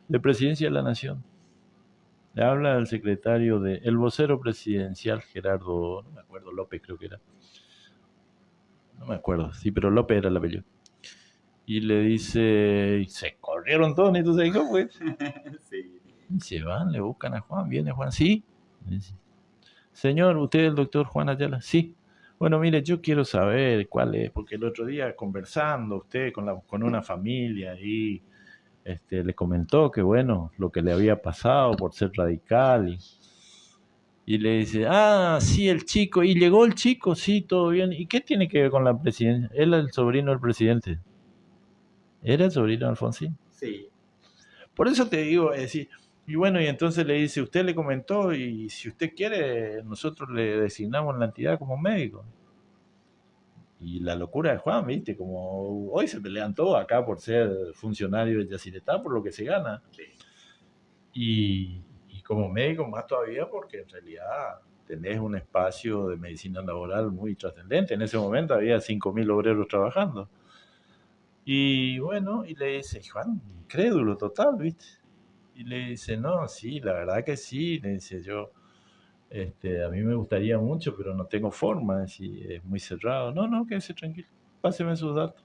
De Presidencia de la Nación. Le habla el secretario el vocero presidencial Gerardo, no me acuerdo, López creo que era. No me acuerdo, sí, pero López era el apellido. Y le dice, y se corrieron todos, ¿y tú sabes cómo fue? Sí. Y se van, le buscan a Juan, viene Juan, sí. Dice, señor, ¿usted es el doctor Juan Ayala? Sí. Bueno, mire, yo quiero saber cuál es, porque el otro día conversando usted con una familia y le comentó que bueno, lo que le había pasado por ser radical y le dice, sí, el chico, y llegó el chico, sí, todo bien, ¿y qué tiene que ver con la presidencia? Él es el sobrino del presidente. ¿Era el sobrino de Alfonsín? Sí. Por eso te digo, es decir, y bueno, y entonces le dice, usted le comentó, y si usted quiere, nosotros le designamos la entidad como médico. Y la locura de Juan, viste, como hoy se pelean todos acá por ser funcionario de Yacyretá, por lo que se gana. Sí. Y como médico más todavía, porque en realidad tenés un espacio de medicina laboral muy trascendente. En ese momento había 5.000 obreros trabajando. Y bueno, y le dice, Juan, incrédulo total, ¿viste? Y le dice, no, sí, la verdad que sí. Le dice, yo, a mí me gustaría mucho, pero no tengo forma, es muy cerrado. No, no, quédese tranquilo, páseme sus datos.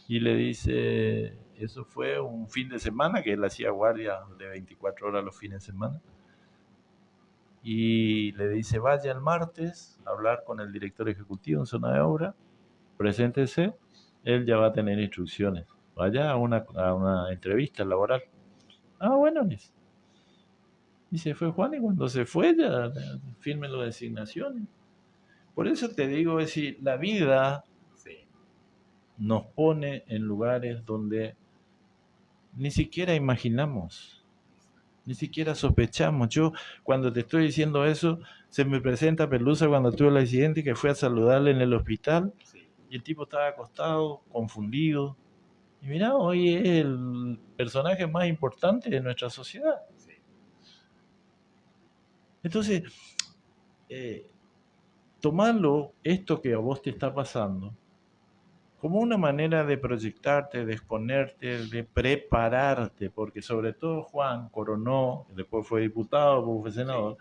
Y le dice, eso fue un fin de semana, que él hacía guardia de 24 horas los fines de semana. Y le dice, vaya el martes a hablar con el director ejecutivo en zona de obra, preséntese, él ya va a tener instrucciones. Vaya a una entrevista laboral. Ah, bueno, dice. Y se fue Juan, y cuando se fue ya firme las designaciones. Por eso te digo, es decir, la vida nos pone en lugares donde ni siquiera imaginamos, ni siquiera sospechamos. Yo, cuando te estoy diciendo eso, se me presenta Pelusa cuando tuve el accidente y que fui a saludarle en el hospital, y el tipo estaba acostado, confundido. Y mirá, hoy es el personaje más importante de nuestra sociedad. Entonces, tomarlo, esto que a vos te está pasando, como una manera de proyectarte, de exponerte, de prepararte, porque sobre todo Juan coronó, después fue diputado, después fue senador,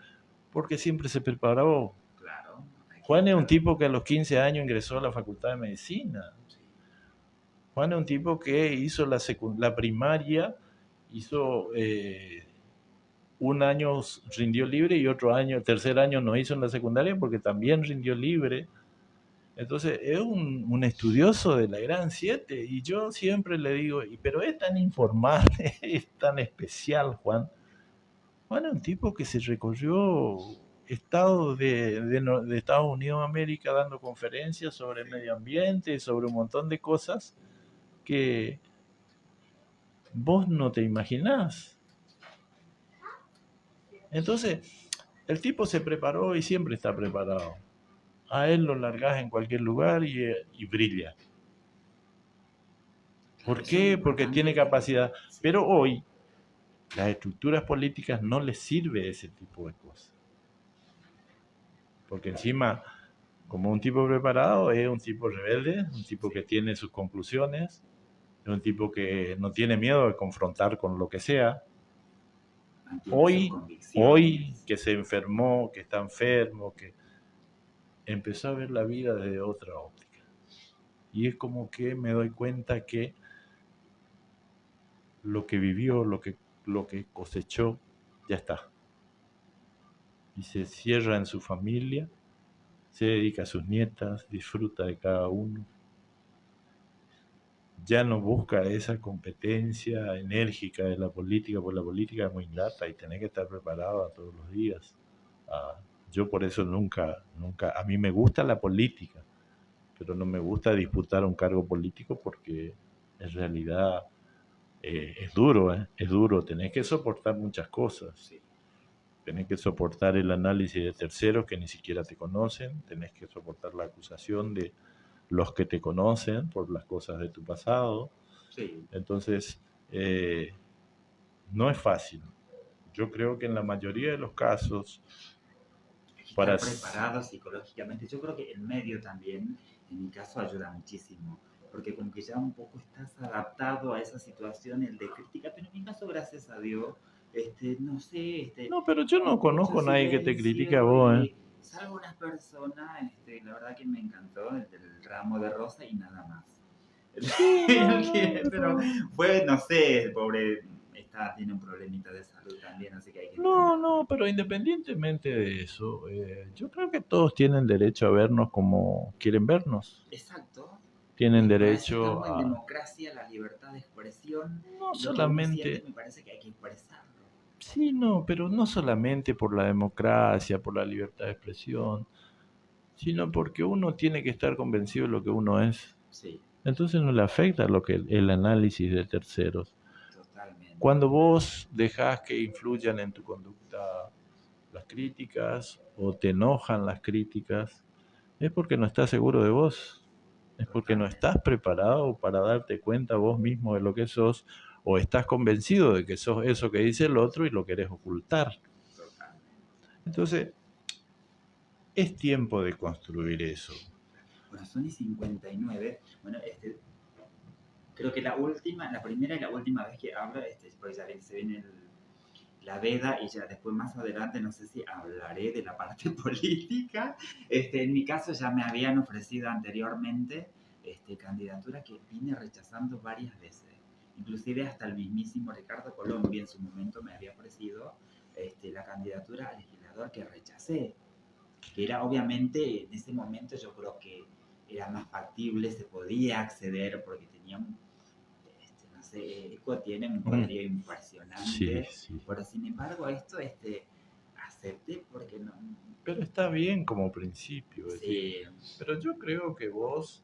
porque siempre se preparó. Claro. Juan es un tipo que a los 15 años ingresó a la Facultad de Medicina. Juan es un tipo que hizo la primaria, hizo un año rindió libre y otro año, el tercer año no hizo en la secundaria porque también rindió libre. Entonces es un estudioso de la Gran Siete, y yo siempre le digo, pero es tan informal, es tan especial, Juan. Juan es un tipo que se recorrió estados de Estados Unidos de América dando conferencias sobre el medio ambiente, sobre un montón de cosas que vos no te imaginás. Entonces, el tipo se preparó y siempre está preparado. A él lo largás en cualquier lugar y brilla. ¿Por qué? Porque tiene capacidad. Pero hoy, las estructuras políticas no les sirve ese tipo de cosas. Porque encima, como un tipo preparado, es un tipo rebelde, un tipo que tiene sus conclusiones, es un tipo que no tiene miedo de confrontar con lo que sea. Hoy que se enfermó, que está enfermo, que empezó a ver la vida desde otra óptica. Y es como que me doy cuenta que lo que vivió, lo que cosechó, ya está. Y se cierra en su familia, se dedica a sus nietas, disfruta de cada uno. Ya no busca esa competencia enérgica de la política, porque la política es muy ingrata y tenés que estar preparado a todos los días. Yo por eso nunca, a mí me gusta la política, pero no me gusta disputar un cargo político porque en realidad es duro, tenés que soportar muchas cosas. Tenés que soportar el análisis de terceros que ni siquiera te conocen, tenés que soportar la acusación de los que te conocen por las cosas de tu pasado. Entonces, no es fácil. Yo creo que en la mayoría de los casos, para estar preparado psicológicamente, yo creo que el medio también, en mi caso, ayuda muchísimo, porque como que ya un poco estás adaptado a esa situación, el de crítica, pero en mi caso, gracias a Dios, no sé, no, pero yo no conozco a nadie que te critique a vos, salvo unas personas, la verdad que me encantó el ramo de rosa y nada más. Pero fue, no sé, el pobre tiene un problemita de salud también, así que hay que... No, pero independientemente de eso, yo creo que todos tienen derecho a vernos como quieren vernos. Exacto. Tienen derecho a... en democracia, la libertad de expresión, no solamente... me parece que hay que expresarlo. Sí, no, pero no solamente por la democracia, por la libertad de expresión, sino porque uno tiene que estar convencido de lo que uno es. Sí. Entonces no le afecta lo que el análisis de terceros. Totalmente. Cuando vos dejás que influyan en tu conducta las críticas o te enojan las críticas, es porque no estás seguro de vos. Es porque no estás preparado para darte cuenta vos mismo de lo que sos, o estás convencido de que sos eso que dice el otro y lo querés ocultar. Entonces, Es tiempo de construir eso. Bueno, son y 59. Bueno, creo que la primera y la última vez que hablo, pues ya se viene la veda y ya después más adelante no sé si hablaré de la parte política. En mi caso ya me habían ofrecido anteriormente candidatura que vine rechazando varias veces. Inclusive hasta el mismísimo Ricardo Colombia en su momento me había ofrecido la candidatura a legislador que rechacé. Que era obviamente en ese momento yo creo que era más factible, se podía acceder porque teníamos no sé, ECO tiene un poderío impresionante, Sí. pero sin embargo esto acepté porque no... Pero está bien como principio. Sí. Pero yo creo que vos,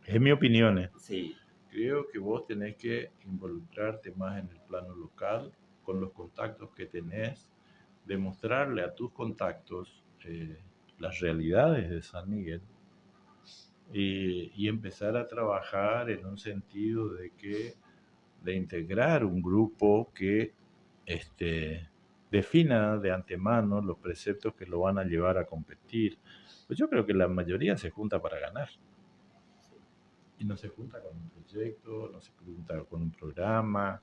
es mi opinión, sí. Creo que vos tenés que involucrarte más en el plano local, con los contactos que tenés, demostrarle a tus contactos las realidades de San Miguel y empezar a trabajar en un sentido de integrar un grupo que defina de antemano los preceptos que lo van a llevar a competir. Pues yo creo que la mayoría se junta para ganar. Y no se junta con un proyecto, no se junta con un programa.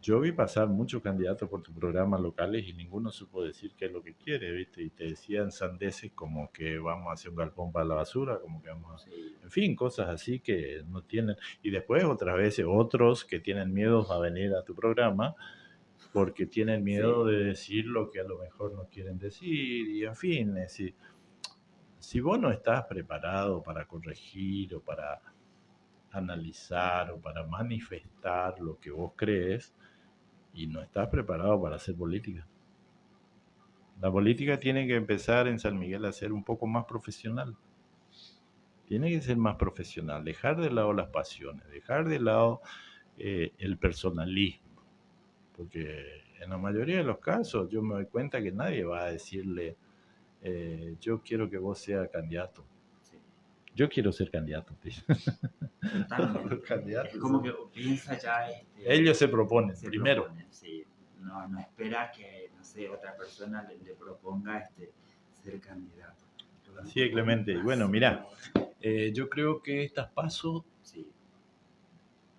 Yo vi pasar muchos candidatos por tus programas locales y ninguno supo decir qué es lo que quiere, ¿viste? Y te decían sandeces como que vamos a hacer un galpón para la basura, como que vamos a... En fin, cosas así que no tienen... Y después otras veces otros que tienen miedo a venir a tu programa porque tienen miedo de decir lo que a lo mejor no quieren decir y en fin, es decir, si vos no estás preparado para corregir o para analizar o para manifestar lo que vos crees y no estás preparado para hacer política. La política tiene que empezar en San Miguel a ser un poco más profesional. Tiene que ser más profesional, dejar de lado las pasiones, dejar de lado el personalismo. Porque en la mayoría de los casos yo me doy cuenta que nadie va a decirle yo quiero que vos seas candidato. Yo quiero ser candidato. Es como que piensa ya... Ellos se proponen primero. Sí. No espera que, no sé, otra persona le proponga ser candidato. Así es, Clemente. Y bueno, mira, yo creo que estas pasos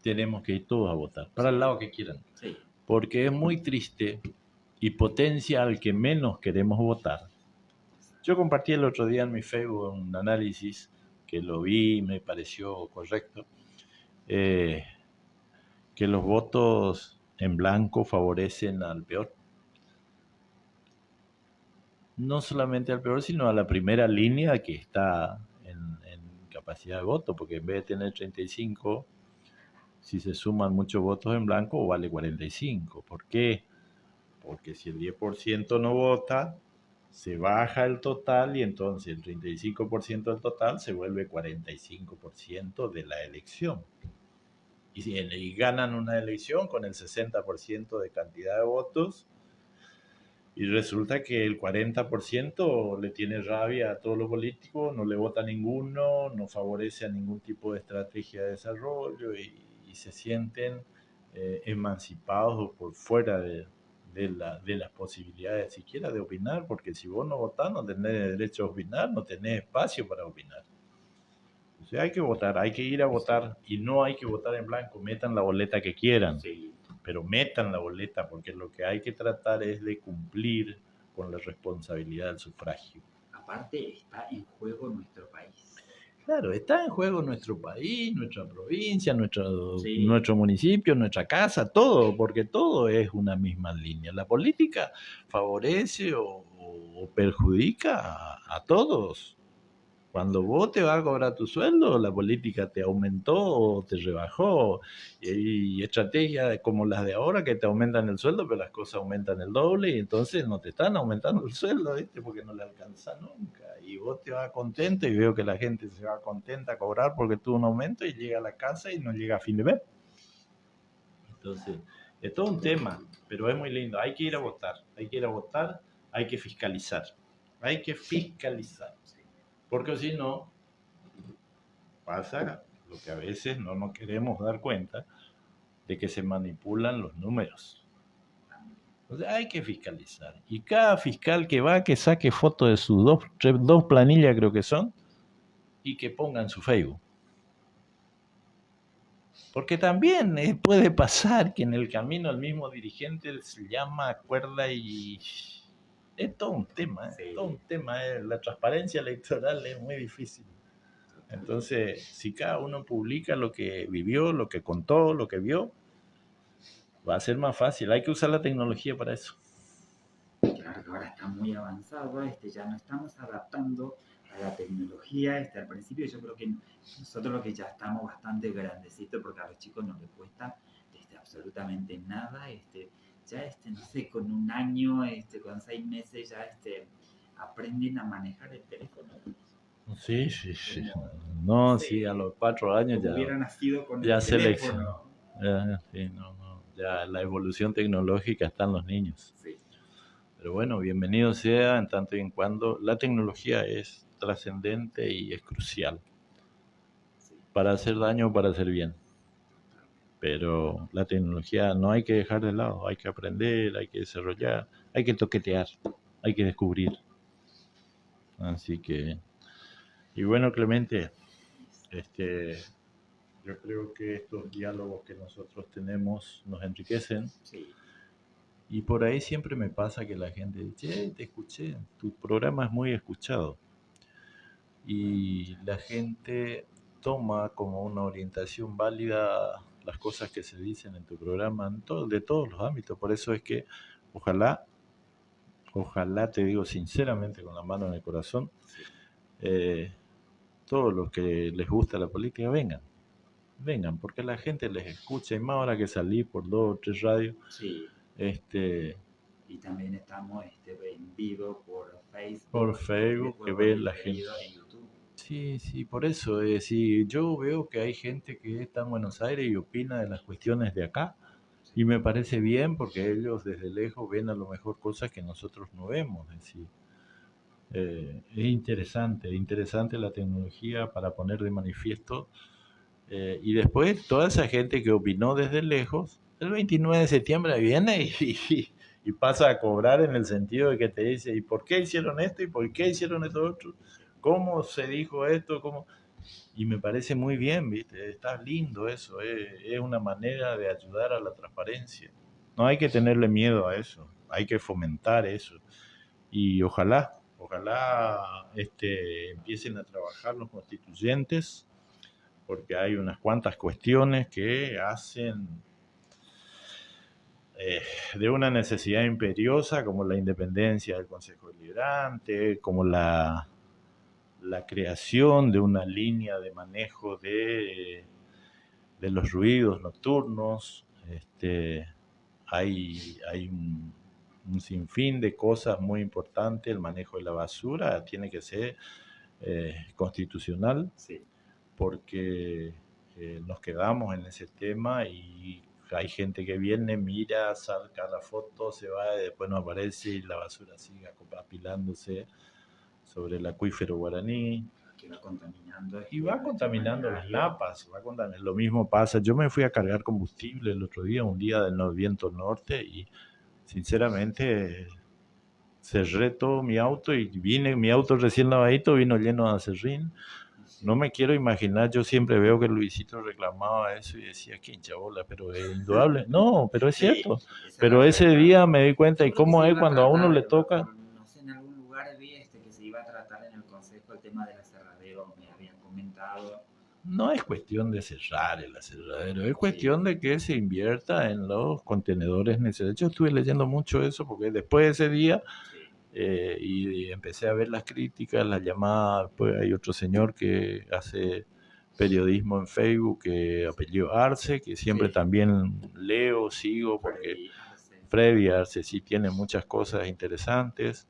tenemos que ir todos a votar, para el lado que quieran. Sí. Porque es muy triste y potencia al que menos queremos votar. Yo compartí el otro día en mi Facebook un análisis que lo vi y me pareció correcto, que los votos en blanco favorecen al peor. No solamente al peor, sino a la primera línea que está en capacidad de voto, porque en vez de tener 35, si se suman muchos votos en blanco, vale 45. ¿Por qué? Porque si el 10% no vota, se baja el total y entonces el 35% del total se vuelve 45% de la elección. Y ganan una elección con el 60% de cantidad de votos y resulta que el 40% le tiene rabia a todos los políticos, no le vota a ninguno, no favorece a ningún tipo de estrategia de desarrollo y se sienten emancipados o por fuera de las posibilidades siquiera de opinar, porque si vos no votás no tenés derecho a opinar, no tenés espacio para opinar. O sea, hay que votar, hay que ir a votar y no hay que votar en blanco, metan la boleta que quieran, pero metan la boleta porque lo que hay que tratar es de cumplir con la responsabilidad del sufragio. Aparte está en juego nuestro país. Claro, está en juego nuestro país, nuestra provincia, nuestro municipio, nuestra casa, todo, porque todo es una misma línea. La política favorece o perjudica a todos. Cuando vos te vas a cobrar tu sueldo, la política te aumentó o te rebajó. Y hay estrategias como las de ahora que te aumentan el sueldo, pero las cosas aumentan el doble y entonces no te están aumentando el sueldo, ¿viste? Porque no le alcanza nunca. Y vos te vas contento y veo que la gente se va contenta a cobrar porque tuvo un aumento y llega a la casa y no llega a fin de mes. Entonces, es todo un tema, pero es muy lindo. Hay que ir a votar, hay que ir a votar, hay que fiscalizar. Hay que fiscalizar. Porque si no, pasa lo que a veces no nos queremos dar cuenta de que se manipulan los números. O sea, hay que fiscalizar. Y cada fiscal que va, que saque fotos de sus dos planillas, creo que son, y que ponga en su Facebook. Porque también puede pasar que en el camino el mismo dirigente se llama, acuerda y... Es todo un tema, Sí. todo un tema. La transparencia electoral es muy difícil. Entonces, si cada uno publica lo que vivió, lo que contó, lo que vio, va a ser más fácil. Hay que usar la tecnología para eso. Claro que ahora está muy avanzado, ya nos estamos adaptando a la tecnología. Al principio yo creo que nosotros los que ya estamos bastante grandecitos, porque a los chicos no les cuesta absolutamente nada, ya no sé, con un año, con 6 meses ya aprenden a manejar el teléfono. Sí. No, sí, a los 4 años ya hubiera nacido con ya el teléfono. Sí, ya la evolución tecnológica está en los niños. Sí. Pero bueno, bienvenido sea en tanto y en cuando la tecnología es trascendente y es crucial para hacer daño o para hacer bien. Pero la tecnología no hay que dejar de lado, hay que aprender, hay que desarrollar, hay que toquetear, hay que descubrir. Así que, y bueno, Clemente, yo creo que estos diálogos que nosotros tenemos nos enriquecen. Sí. Y por ahí siempre me pasa que la gente dice, te escuché, tu programa es muy escuchado. Y la gente toma como una orientación válida las cosas que se dicen en tu programa de todos los ámbitos. Por eso es que ojalá, te digo sinceramente con la mano en el corazón, todos los que les gusta la política vengan, porque la gente les escucha, y más ahora que salí por 2 o 3 radios. Sí. Y también estamos en vivo por Facebook, que ve la gente. En YouTube. Sí, por eso, sí, yo veo que hay gente que está en Buenos Aires y opina de las cuestiones de acá, y me parece bien porque ellos desde lejos ven a lo mejor cosas que nosotros no vemos. Es decir, es interesante la tecnología para poner de manifiesto, y después toda esa gente que opinó desde lejos, el 29 de septiembre viene y pasa a cobrar, en el sentido de que te dice, ¿y por qué hicieron esto? ¿Y por qué hicieron esto otro? ¿Cómo se dijo esto? ¿Cómo? Y me parece muy bien, ¿viste? Está lindo eso, es una manera de ayudar a la transparencia. No hay que tenerle miedo a eso, hay que fomentar eso. Y ojalá empiecen a trabajar los constituyentes, porque hay unas cuantas cuestiones que hacen de una necesidad imperiosa, como la independencia del Consejo Deliberante, como la creación de una línea de manejo de los ruidos nocturnos. Hay un sinfín de cosas muy importantes. El manejo de la basura tiene que ser constitucional, sí, porque nos quedamos en ese tema y hay gente que viene, mira, saca la foto, se va y después no aparece y la basura sigue apilándose sobre el acuífero guaraní. Que va contaminando. Y va contaminando las napas, lo mismo pasa. Yo me fui a cargar combustible el otro día, un día del viento norte, y sinceramente cerré todo mi auto y mi auto recién lavadito vino lleno de acerrín. No me quiero imaginar, yo siempre veo que Luisito reclamaba eso y decía, qué hincha bola, pero es indudable. No, pero es cierto. Pero ese día me di cuenta, y cómo es cuando a uno le toca. No sé, en algún lugar vi que se iba a tratar en el Consejo el tema del aserradero, me habían comentado. No es cuestión de cerrar el aserradero, es cuestión de que se invierta en los contenedores necesarios. Yo estuve leyendo mucho eso porque después de ese día y empecé a ver las críticas, las llamadas. Pues hay otro señor que hace periodismo en Facebook, que apellido Arce, que siempre también leo, sigo, porque Freddy Arce sí tiene muchas cosas interesantes.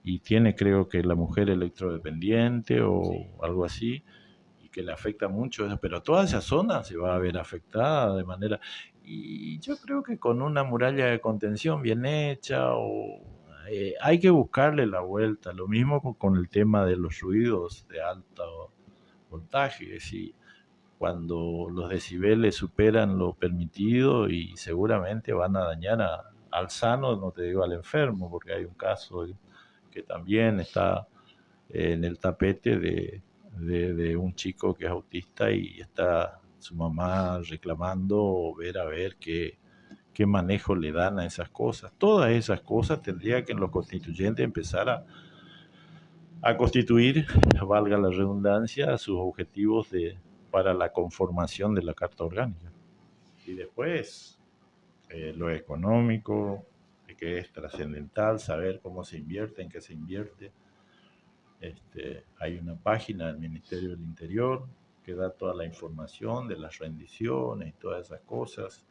Y tiene, creo que, la mujer electrodependiente o algo así, y que le afecta mucho eso, pero toda esa zona se va a ver afectada de manera... Y yo creo que con una muralla de contención bien hecha, hay que buscarle la vuelta. Lo mismo con el tema de los ruidos de alto voltaje. Si cuando los decibeles superan lo permitido y seguramente van a dañar al sano, no te digo al enfermo, porque hay un caso que también está en el tapete de un chico que es autista y está su mamá reclamando ver a ver qué manejo le dan a esas cosas. Todas esas cosas tendría que en los constituyentes empezar a constituir, valga la redundancia, sus objetivos para la conformación de la Carta Orgánica. Y después, lo económico, que es trascendental, saber cómo se invierte, en qué se invierte. Hay una página del Ministerio del Interior que da toda la información de las rendiciones y todas esas cosas.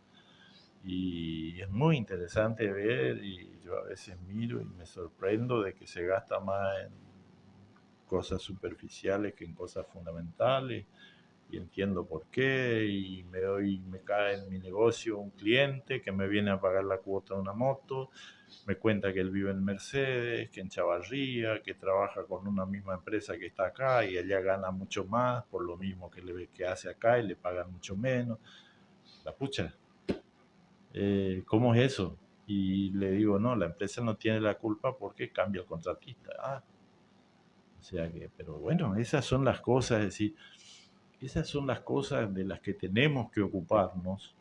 Y es muy interesante ver, y yo a veces miro y me sorprendo de que se gasta más en cosas superficiales que en cosas fundamentales, y entiendo por qué, y me cae en mi negocio un cliente que me viene a pagar la cuota de una moto, me cuenta que él vive en Mercedes, que en Chavarría, que trabaja con una misma empresa que está acá y ella gana mucho más por lo mismo que hace acá y le pagan mucho menos. La pucha, ¿cómo es eso? Y le digo, no, la empresa no tiene la culpa porque cambia el contratista. O sea que, pero bueno, esas son las cosas, es decir, esas son las cosas de las que tenemos que ocuparnos,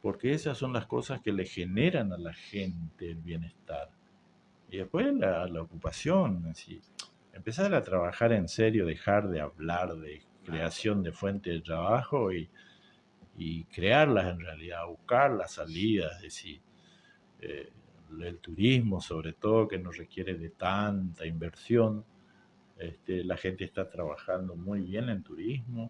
porque esas son las cosas que le generan a la gente el bienestar. Y después la ocupación, así, empezar a trabajar en serio, dejar de hablar de creación de fuentes de trabajo y crearlas en realidad, buscar las salidas, es decir, el turismo sobre todo, que no requiere de tanta inversión. La gente está trabajando muy bien en turismo.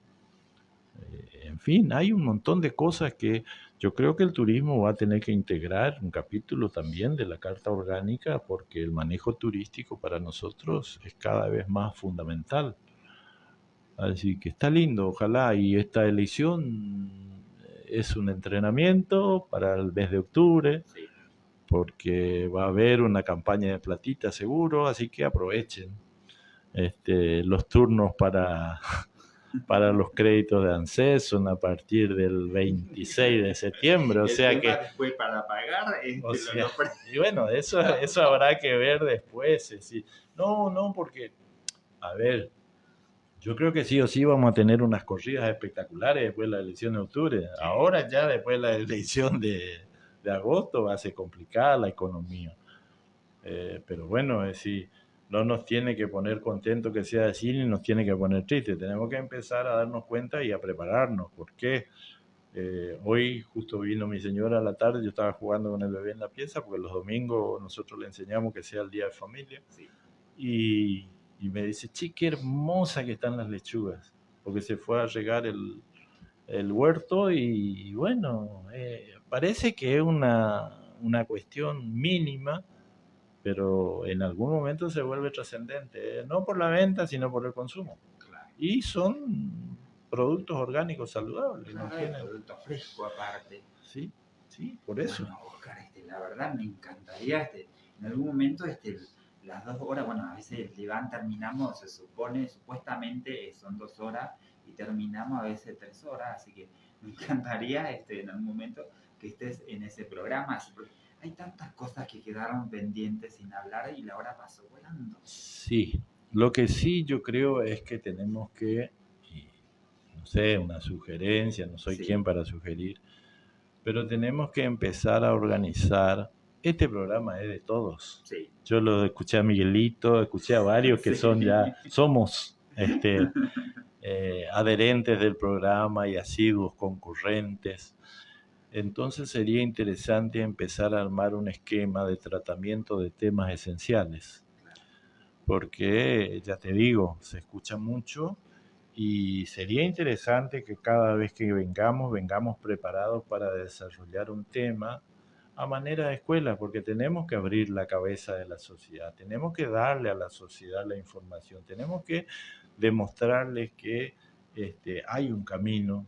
En fin, hay un montón de cosas que yo creo que el turismo va a tener que integrar un capítulo también de la Carta Orgánica, porque el manejo turístico para nosotros es cada vez más fundamental. Así que está lindo, ojalá, y esta elección es un entrenamiento para el mes de octubre, porque va a haber una campaña de platita seguro, así que aprovechen los turnos para los créditos de ANSES son a partir del 26 de septiembre, o sea que después para pagar, o sea, y bueno, eso habrá que ver después, es decir, no, porque a ver, yo creo que sí o sí vamos a tener unas corridas espectaculares después de la elección de octubre. Ahora ya después de la elección de agosto va a ser complicada la economía. Pero bueno, es decir, no nos tiene que poner contento que sea así ni nos tiene que poner triste. Tenemos que empezar a darnos cuenta y a prepararnos. Porque hoy justo vino mi señora a la tarde, yo estaba jugando con el bebé en la pieza porque los domingos nosotros le enseñamos que sea el día de familia. Sí. Y me dice, che, qué hermosa que están las lechugas, porque se fue a regar el huerto y bueno, parece que es una cuestión mínima, pero en algún momento se vuelve trascendente, no por la venta, sino por el consumo. Claro. Y son productos orgánicos saludables. Claro, ¿no? Producto fresco aparte. Sí, por eso. Bueno, Oscar, la verdad me encantaría en algún momento las 2 horas, bueno, a veces terminamos, se supone, supuestamente son 2 horas y terminamos a veces 3 horas, así que me encantaría en algún momento que estés en ese programa. Hay tantas cosas que quedaron pendientes sin hablar y la hora pasó volando. Sí, lo que sí yo creo es que tenemos que, no sé, una sugerencia, no soy quien para sugerir, pero tenemos que empezar a organizar. Este programa es de todos. Sí. Yo lo escuché a Miguelito, escuché a varios que somos adherentes del programa y asiduos concurrentes. Entonces sería interesante empezar a armar un esquema de tratamiento de temas esenciales, porque ya te digo, se escucha mucho y sería interesante que cada vez que vengamos preparados para desarrollar un tema a manera de escuela, porque tenemos que abrir la cabeza de la sociedad, tenemos que darle a la sociedad la información, tenemos que demostrarles que hay un camino,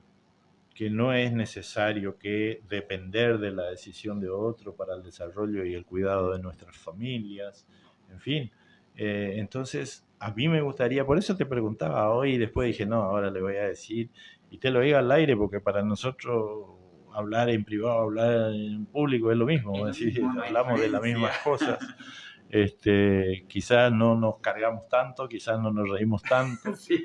que no es necesario que depender de la decisión de otro para el desarrollo y el cuidado de nuestras familias, en fin. Entonces, a mí me gustaría, por eso te preguntaba hoy y después dije, no, ahora le voy a decir, Y te lo digo al aire porque para nosotros hablar en privado, hablar en público es lo mismo, es decir, hablamos de las mismas cosas. Quizás no nos cargamos tanto, quizás no nos reímos tanto, sí.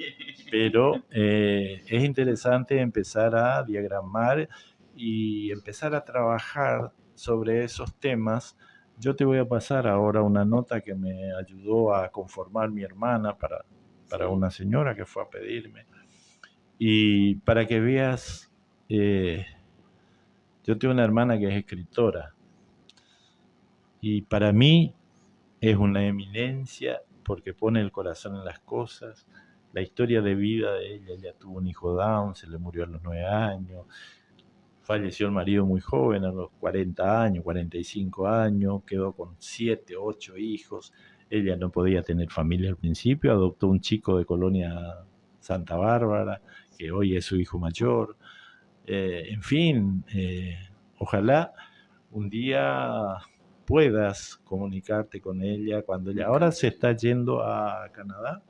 Pero es interesante empezar a diagramar y empezar a trabajar sobre esos temas. Yo te voy a pasar ahora una nota que me ayudó a conformar mi hermana para una señora que fue a pedirme. Y para que veas, yo tengo una hermana que es escritora y para mí es una eminencia porque pone el corazón en las cosas. La historia de vida de ella tuvo un hijo Down, se le murió a los 9 años, falleció el marido muy joven, a los 40 años, 45 años, quedó con 7, 8 hijos. Ella no podía tener familia al principio, adoptó un chico de Colonia Santa Bárbara, que hoy es su hijo mayor. En fin, ojalá un día puedas comunicarte con ella cuando ella ahora se está yendo a Canadá,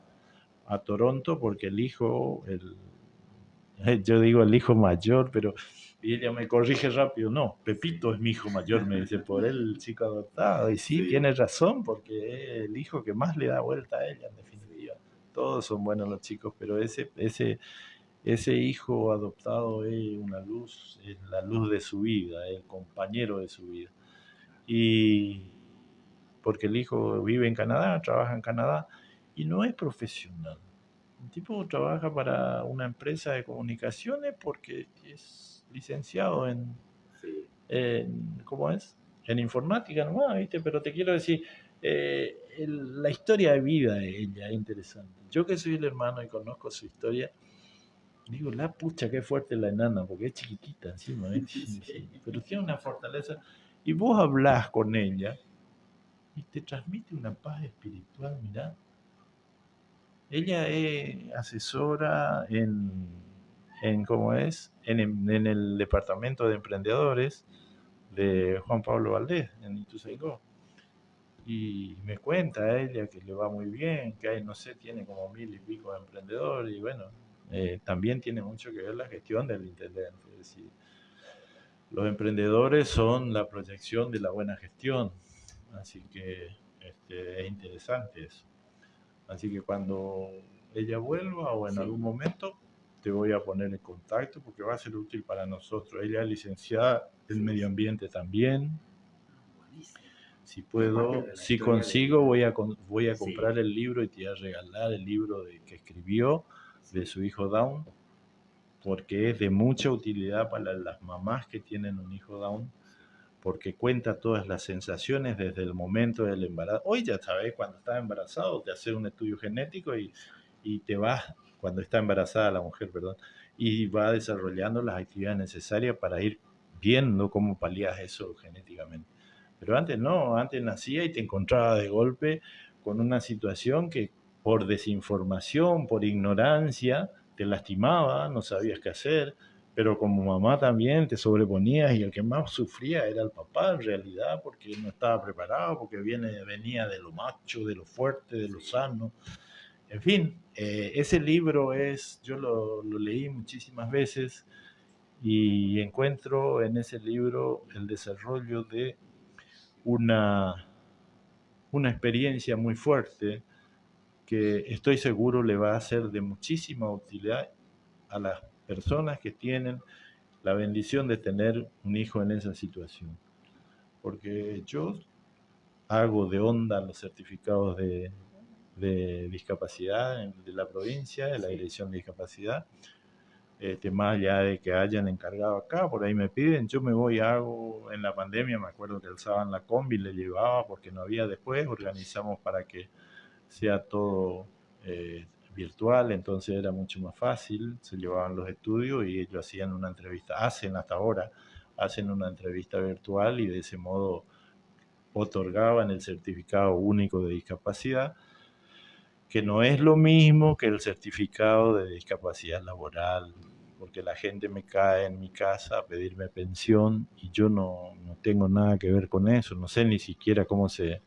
a Toronto, porque el hijo, yo digo el hijo mayor, pero y ella me corrige rápido, no, Pepito es mi hijo mayor, me dice, por él el chico adoptado, y sí, tiene razón, porque es el hijo que más le da vuelta a ella, en definitiva. Todos son buenos los chicos, pero ese hijo adoptado es una luz, es la luz de su vida, es el compañero de su vida. Y porque el hijo vive en Canadá, trabaja en Canadá y no es profesional. El tipo trabaja para una empresa de comunicaciones porque es licenciado ¿cómo es? En informática nomás, ¿viste? Pero te quiero decir, la historia de vida de ella es interesante. Yo que soy el hermano y conozco su historia, digo, la pucha, qué fuerte la enana, porque es chiquitita encima, ¿eh? Sí. Pero tiene una fortaleza. Y vos hablás con ella y te transmite una paz espiritual, mirá. Ella es asesora ¿cómo es? En el departamento de emprendedores de Juan Pablo Valdés, en Ituzaingó. Y me cuenta ella que le va muy bien, que hay, no sé, tiene como 1000 y pico de emprendedores, y bueno, también tiene mucho que ver la gestión del intendente. Es decir, los emprendedores son la proyección de la buena gestión, así que es interesante eso. Así que cuando ella vuelva o en algún momento te voy a poner en contacto porque va a ser útil para nosotros. Ella es licenciada en medio ambiente también. Si puedo, si consigo, voy a comprar el libro y te voy a regalar el libro que escribió de su hijo Down, porque es de mucha utilidad para las mamás que tienen un hijo Down, porque cuenta todas las sensaciones desde el momento del embarazo. Hoy ya sabes, cuando estás embarazado, te haces un estudio genético y te vas, cuando está embarazada la mujer, perdón, y va desarrollando las actividades necesarias para ir viendo cómo palías eso genéticamente. Pero antes no, antes nacía y te encontraba de golpe con una situación que por desinformación, por ignorancia, te lastimaba, no sabías qué hacer, pero como mamá también te sobreponías y el que más sufría era el papá en realidad, porque no estaba preparado, porque venía de lo macho, de lo fuerte, de lo sano. En fin, ese libro yo lo leí muchísimas veces y encuentro en ese libro el desarrollo de una experiencia muy fuerte que estoy seguro le va a ser de muchísima utilidad a las personas que tienen la bendición de tener un hijo en esa situación. Porque yo hago de onda los certificados de discapacidad de la provincia, de la Dirección de Discapacidad, más allá de que hayan encargado acá, por ahí me piden, yo me voy, hago, en la pandemia me acuerdo que alzaban la combi, le llevaba porque no había después, organizamos para que sea todo virtual, entonces era mucho más fácil, se llevaban los estudios y ellos hacían una entrevista, hasta ahora, hacen una entrevista virtual y de ese modo otorgaban el certificado único de discapacidad, que no es lo mismo que el certificado de discapacidad laboral, porque la gente me cae en mi casa a pedirme pensión y yo no tengo nada que ver con eso, no sé ni siquiera cómo se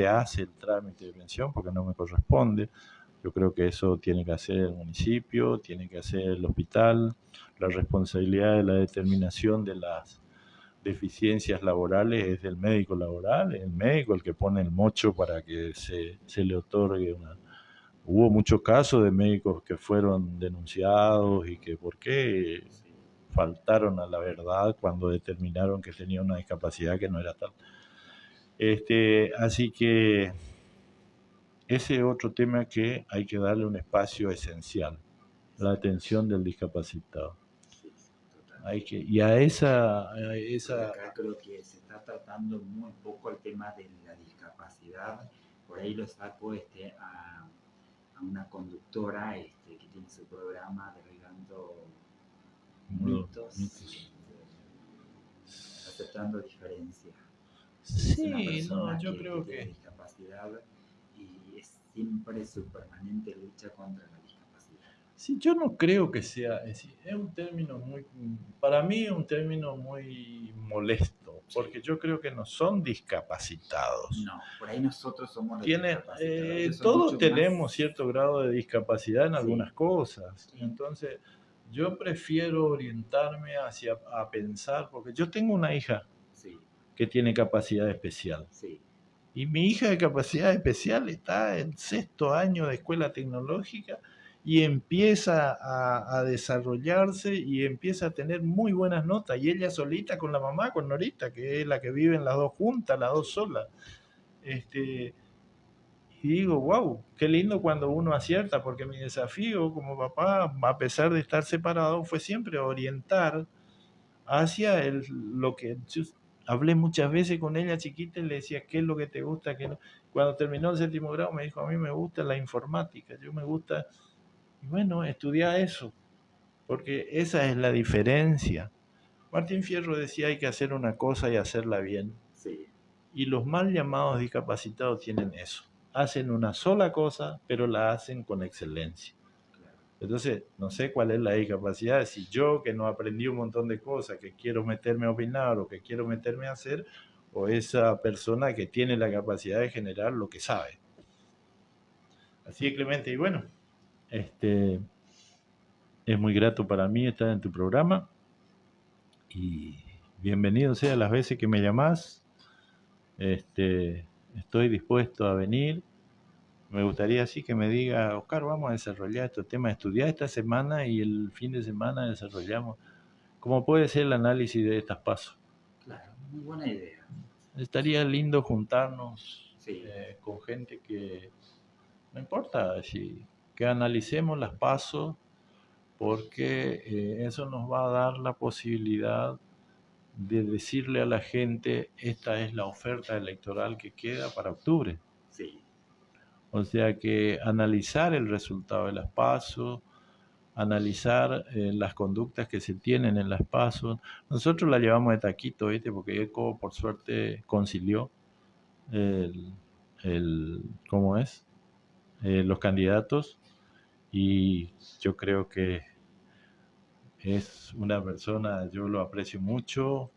hace el trámite de pensión porque no me corresponde, Yo creo que eso tiene que hacer el municipio, tiene que hacer el hospital, la responsabilidad de la determinación de las deficiencias laborales es del médico laboral, es el médico el que pone el mocho para que se le otorgue una... Hubo muchos casos de médicos que fueron denunciados y que por qué faltaron a la verdad cuando determinaron que tenía una discapacidad que no era tal. Así que ese es otro tema que hay que darle un espacio esencial, la atención del discapacitado. Y a esa... Acá creo que se está tratando muy poco el tema de la discapacidad. Por ahí lo saco a una conductora que tiene su programa derribando mitos, aceptando diferencias. Sí, no, yo creo que tiene discapacidad y es siempre su permanente lucha contra la discapacidad. Sí, yo no creo que sea, es un término muy, para mí es un término muy molesto, porque yo creo que no son discapacitados. No, por ahí nosotros somos los discapacitados. Todos tenemos más... cierto grado de discapacidad en algunas cosas, entonces yo prefiero orientarme a pensar, porque yo tengo una hija que tiene capacidad especial. Y mi hija de capacidad especial está en 6º año de escuela tecnológica y empieza a desarrollarse y empieza a tener muy buenas notas. Y ella solita con la mamá, con Norita, que es la que viven las dos juntas, las dos solas. Y digo, wow, qué lindo cuando uno acierta, porque mi desafío como papá, a pesar de estar separado, fue siempre orientar hacia lo que... Hablé muchas veces con ella chiquita y le decía, ¿qué es lo que te gusta? ¿Qué no? Cuando terminó el 7º grado me dijo, a mí me gusta la informática, yo me gusta... Y bueno, estudia eso, porque esa es la diferencia. Martín Fierro decía, hay que hacer una cosa y hacerla bien. Sí. Y los mal llamados discapacitados tienen eso. Hacen una sola cosa, pero la hacen con excelencia. Entonces, no sé cuál es la discapacidad, si yo que no aprendí un montón de cosas, que quiero meterme a opinar o que quiero meterme a hacer, o esa persona que tiene la capacidad de generar lo que sabe. Así es, Clemente, y bueno, es muy grato para mí estar en tu programa y bienvenido sea las veces que me llamás. Estoy dispuesto a venir. Me gustaría así que me diga, Oscar, vamos a desarrollar estos temas, estudiar esta semana y el fin de semana desarrollamos cómo puede ser el análisis de estas pasos. Claro, muy buena idea. Estaría lindo juntarnos con gente que, no importa, que analicemos las pasos, porque eso nos va a dar la posibilidad de decirle a la gente, esta es la oferta electoral que queda para octubre. Sí. O sea que analizar el resultado de las PASO, analizar las conductas que se tienen en las PASO. Nosotros la llevamos de taquito, ¿viste? Porque ECO, por suerte, concilió ¿cómo es? Los candidatos, y yo creo que es una persona, yo lo aprecio mucho.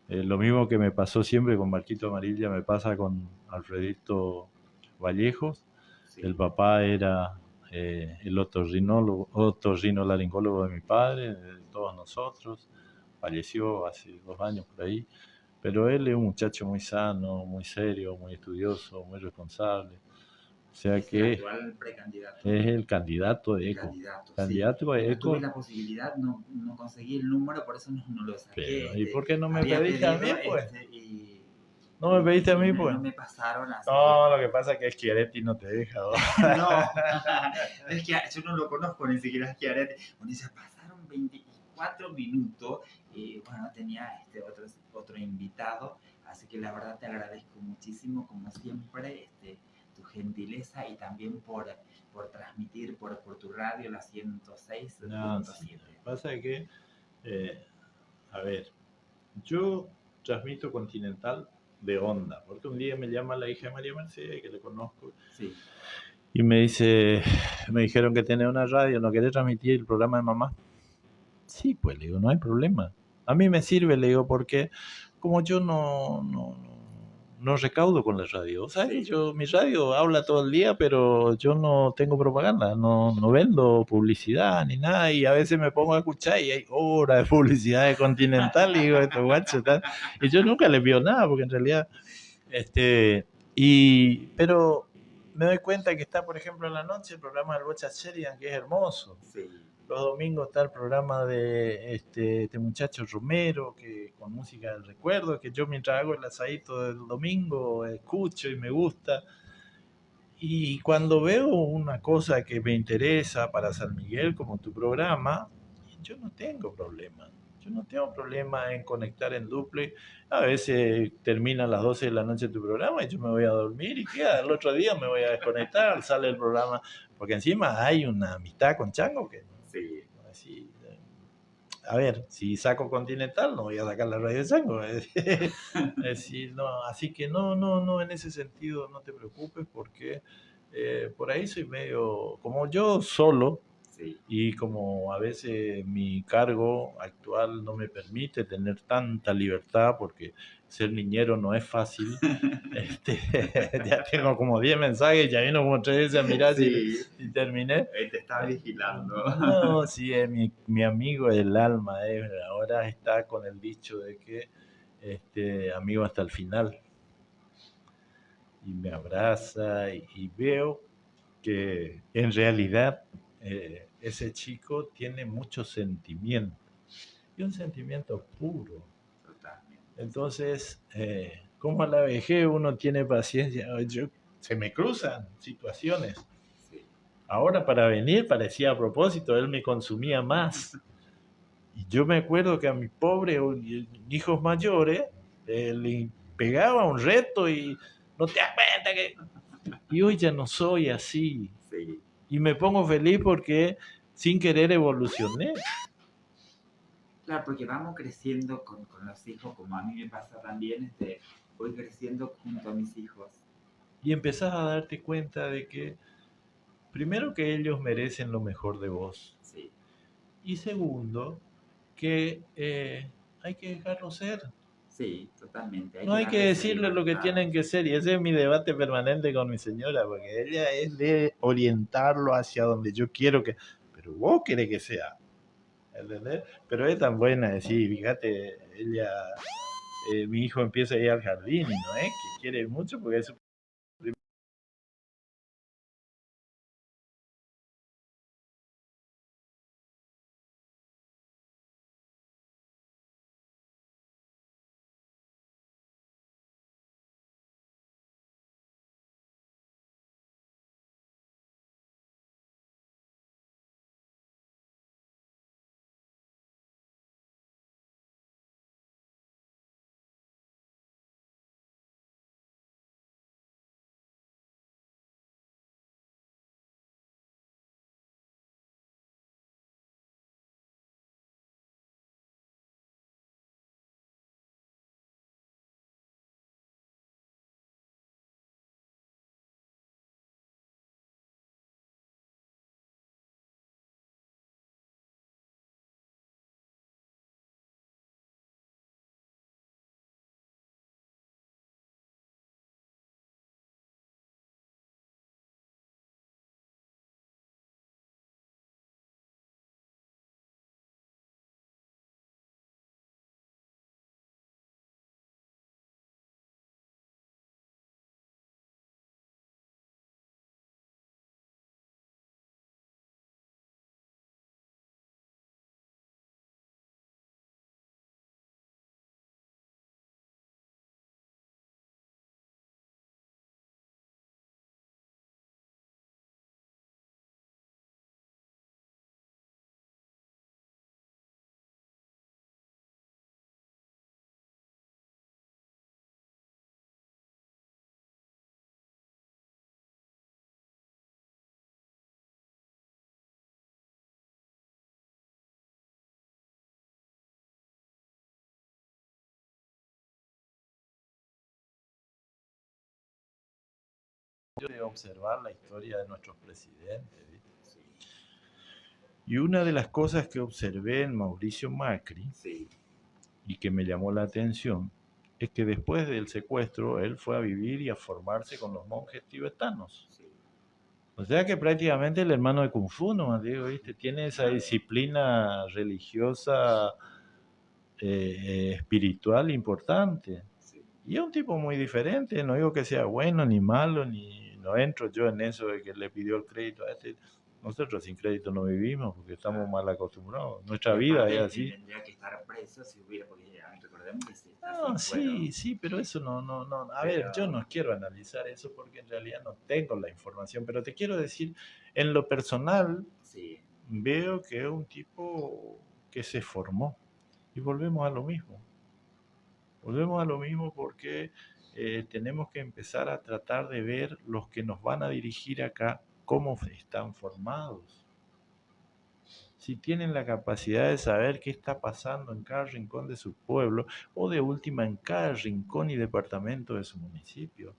Lo mismo que me pasó siempre con Marquito Amarilla, me pasa con Alfredito Vallejos. Sí. El papá era el otorrinolaringólogo de mi padre, de todos nosotros. Falleció hace 2 años por ahí. Pero él es un muchacho muy sano, muy serio, muy estudioso, muy responsable. O sea es que el actual precandidato. Es el candidato de ECO. Candidato de ECO. Tuve la posibilidad, no conseguí el número, por eso no lo saqué. Pero, ¿y por qué no me pediste a mí, pues? No me pediste a mí, pues. No me pasaron así. No, lo que pasa es que Schiaretti no te deja. No, es que yo no lo conozco ni siquiera Schiaretti. Bueno, se pasaron 24 minutos y bueno, tenía otro invitado, así que la verdad te agradezco muchísimo, como siempre, tu gentileza y también por transmitir por tu radio la 106.7. No, sí. Pasa que, a ver, yo transmito Continental de onda, porque un día me llama la hija de María Mercedes, que le conozco, sí. Y me dijeron que tenés una radio, ¿no querés transmitir el programa de mamá? Sí, pues le digo, no hay problema. A mí me sirve, le digo, porque como yo no no recaudo con la radio. O sea, mi radio habla todo el día, pero yo no tengo propaganda, no vendo publicidad ni nada, y a veces me pongo a escuchar y hay horas de publicidad de Continental y digo, esto guacho, tal. Y yo nunca les veo nada, porque en realidad, pero me doy cuenta que está, por ejemplo, en la noche el programa del Bocha Sheridan, que es hermoso. Sí. Los domingos está el programa de este muchacho Romero, que con música del recuerdo, que yo mientras hago el asadito del domingo escucho y me gusta. Y cuando veo una cosa que me interesa para San Miguel, como tu programa, yo no tengo problema. Yo no tengo problema en conectar en duplex. A veces termina a las 12 de la noche tu programa y yo me voy a dormir y queda. El otro día me voy a desconectar, sale el programa. Porque encima hay una amistad con Chango que sí. Así, a ver, si saco Continental no voy a sacar la radio de Chango. Así que no, en ese sentido no te preocupes, porque por ahí soy medio, como yo solo, sí. Y como a veces mi cargo actual no me permite tener tanta libertad, porque ser niñero no es fácil. Ya tengo como 10 mensajes, ya vino como 3 veces a mirar y terminé. Te está vigilando. No, sí, es mi amigo del alma. Ahora está con el dicho de que amigo hasta el final. Y me abraza y veo que en realidad ese chico tiene mucho sentimiento, y un sentimiento puro. Totalmente. Entonces, como a la vejez uno tiene paciencia, se me cruzan situaciones. Sí. Ahora para venir parecía a propósito, él me consumía más. Y yo me acuerdo que a mi pobre hijos mayores le pegaba un reto y no te das cuenta que... Y hoy ya no soy así. Sí. Y me pongo feliz porque sin querer evolucioné. Claro, porque vamos creciendo con los hijos, como a mí me pasa también, voy creciendo junto a mis hijos. Y empezás a darte cuenta de que, primero, que ellos merecen lo mejor de vos. Sí. Y segundo, que hay que dejarlo ser. Sí, totalmente. No hay que decirles lo que tienen que ser, y ese es mi debate permanente con mi señora, porque ella es de orientarlo hacia donde yo quiero que... Pero vos querés que sea. ¿Entendés? Pero es tan buena decir, fíjate, ella... mi hijo empieza a ir al jardín y no es que quiere mucho porque es su primer... de observar la historia de nuestros presidentes, ¿viste? Sí. Y una de las cosas que observé en Mauricio Macri, sí. y que me llamó la atención, es que después del secuestro él fue a vivir y a formarse con los monjes tibetanos. O sea que prácticamente el hermano de Kung Fu, ¿no, Diego? ¿Viste? Tiene esa disciplina religiosa, espiritual importante. Y es un tipo muy diferente, no digo que sea bueno ni malo, ni no entro yo en eso de que le pidió el crédito a este. Nosotros sin crédito no vivimos porque estamos mal acostumbrados. Nuestra vida es así. Tendría que estar preso si hubiera, porque recordemos que se está No, sí, pero eso no. A ver, yo no quiero analizar eso porque en realidad no tengo la información, pero te quiero decir, en lo personal, veo que es un tipo que se formó. Y volvemos a lo mismo. Volvemos a lo mismo porque tenemos que empezar a tratar de ver los que nos van a dirigir acá, cómo están formados. Si tienen la capacidad de saber qué está pasando en cada rincón de su pueblo o de última en cada rincón y departamento de su municipio.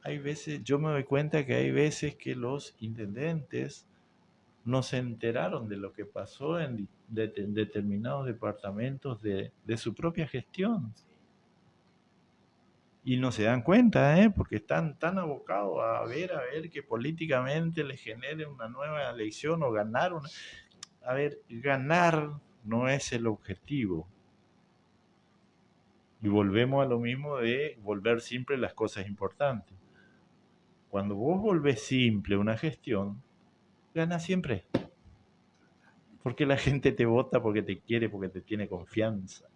Hay veces, yo me doy cuenta que hay veces que los intendentes no se enteraron de lo que pasó en determinados departamentos de su propia gestión. Y no se dan cuenta, porque están tan abocados a ver que políticamente les genere una nueva elección o ganar una... A ver, ganar no es el objetivo. Y volvemos a lo mismo de volver simple las cosas importantes. Cuando vos volvés simple una gestión, ganas siempre. Porque la gente te vota porque te quiere, porque te tiene confianza.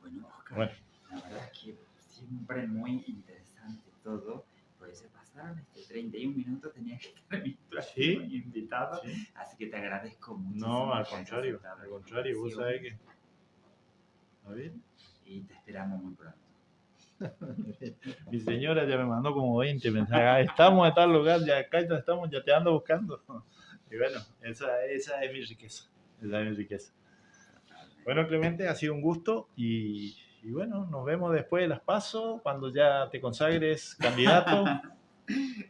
Bueno, Oscar, la verdad es que siempre muy interesante todo. Por eso pasaron 31 minutos, tenía que estar mi invitado. ¿Sí? Así que te agradezco mucho. No, al contrario, vos sabés que... ¿Está bien? Y te esperamos muy pronto. Mi señora ya me mandó como 20 mensajes. Estamos en tal lugar, ya acá estamos, ya te ando buscando. Y bueno, esa es mi riqueza. Bueno, Clemente, ha sido un gusto y bueno, nos vemos después de las PASO, cuando ya te consagres candidato.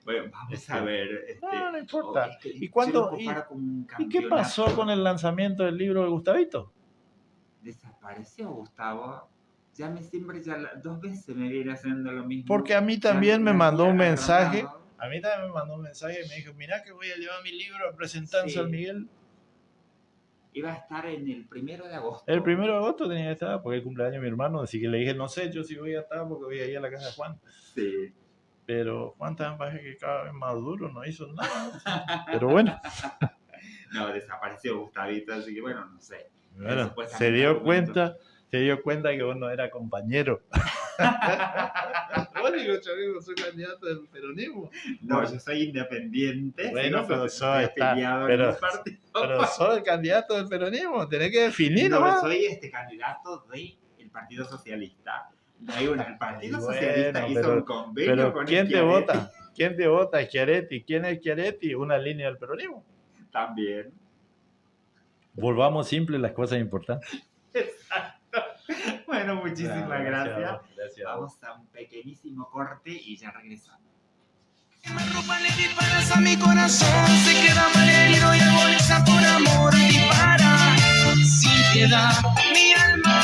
Bueno, vamos a ver. No importa. ¿Y qué pasó con el lanzamiento del libro de Gustavito? Desapareció Gustavo. Ya 2 veces me viene haciendo lo mismo. Porque a mí también me mandó un mensaje. A mí también me mandó un mensaje y me dijo, mirá que voy a llevar mi libro a presentar en San Miguel. Iba a estar en el 1 de agosto. El 1 de agosto tenía que estar, porque es el cumpleaños de mi hermano, así que le dije, no sé, yo sí voy a estar porque voy a ir a la casa de Juan. Sí. Pero Juan también parece que cada vez más duro, no hizo nada. Pero bueno. No, desapareció Gustavito, así que bueno, no sé. Bueno, se dio cuenta que vos no eras compañero. Yo soy candidato del peronismo. No, yo soy independiente. Bueno, pero soy el candidato del peronismo. Tenés que definir, ¿no? No, soy candidato del Partido Socialista. El Partido Socialista hizo un convenio con ¿quién te vota? ¿Quién te vota? Schiaretti. ¿Quién es Schiaretti? Una línea del peronismo. También. Volvamos simples las cosas importantes. Exacto. Bueno, muchísimas gracias. Gracias. Vamos a un pequeñísimo corte y ya regresamos. Le disparas a mi corazón, se queda malherido y agoniza por amor. Dispara sin piedad, mi alma.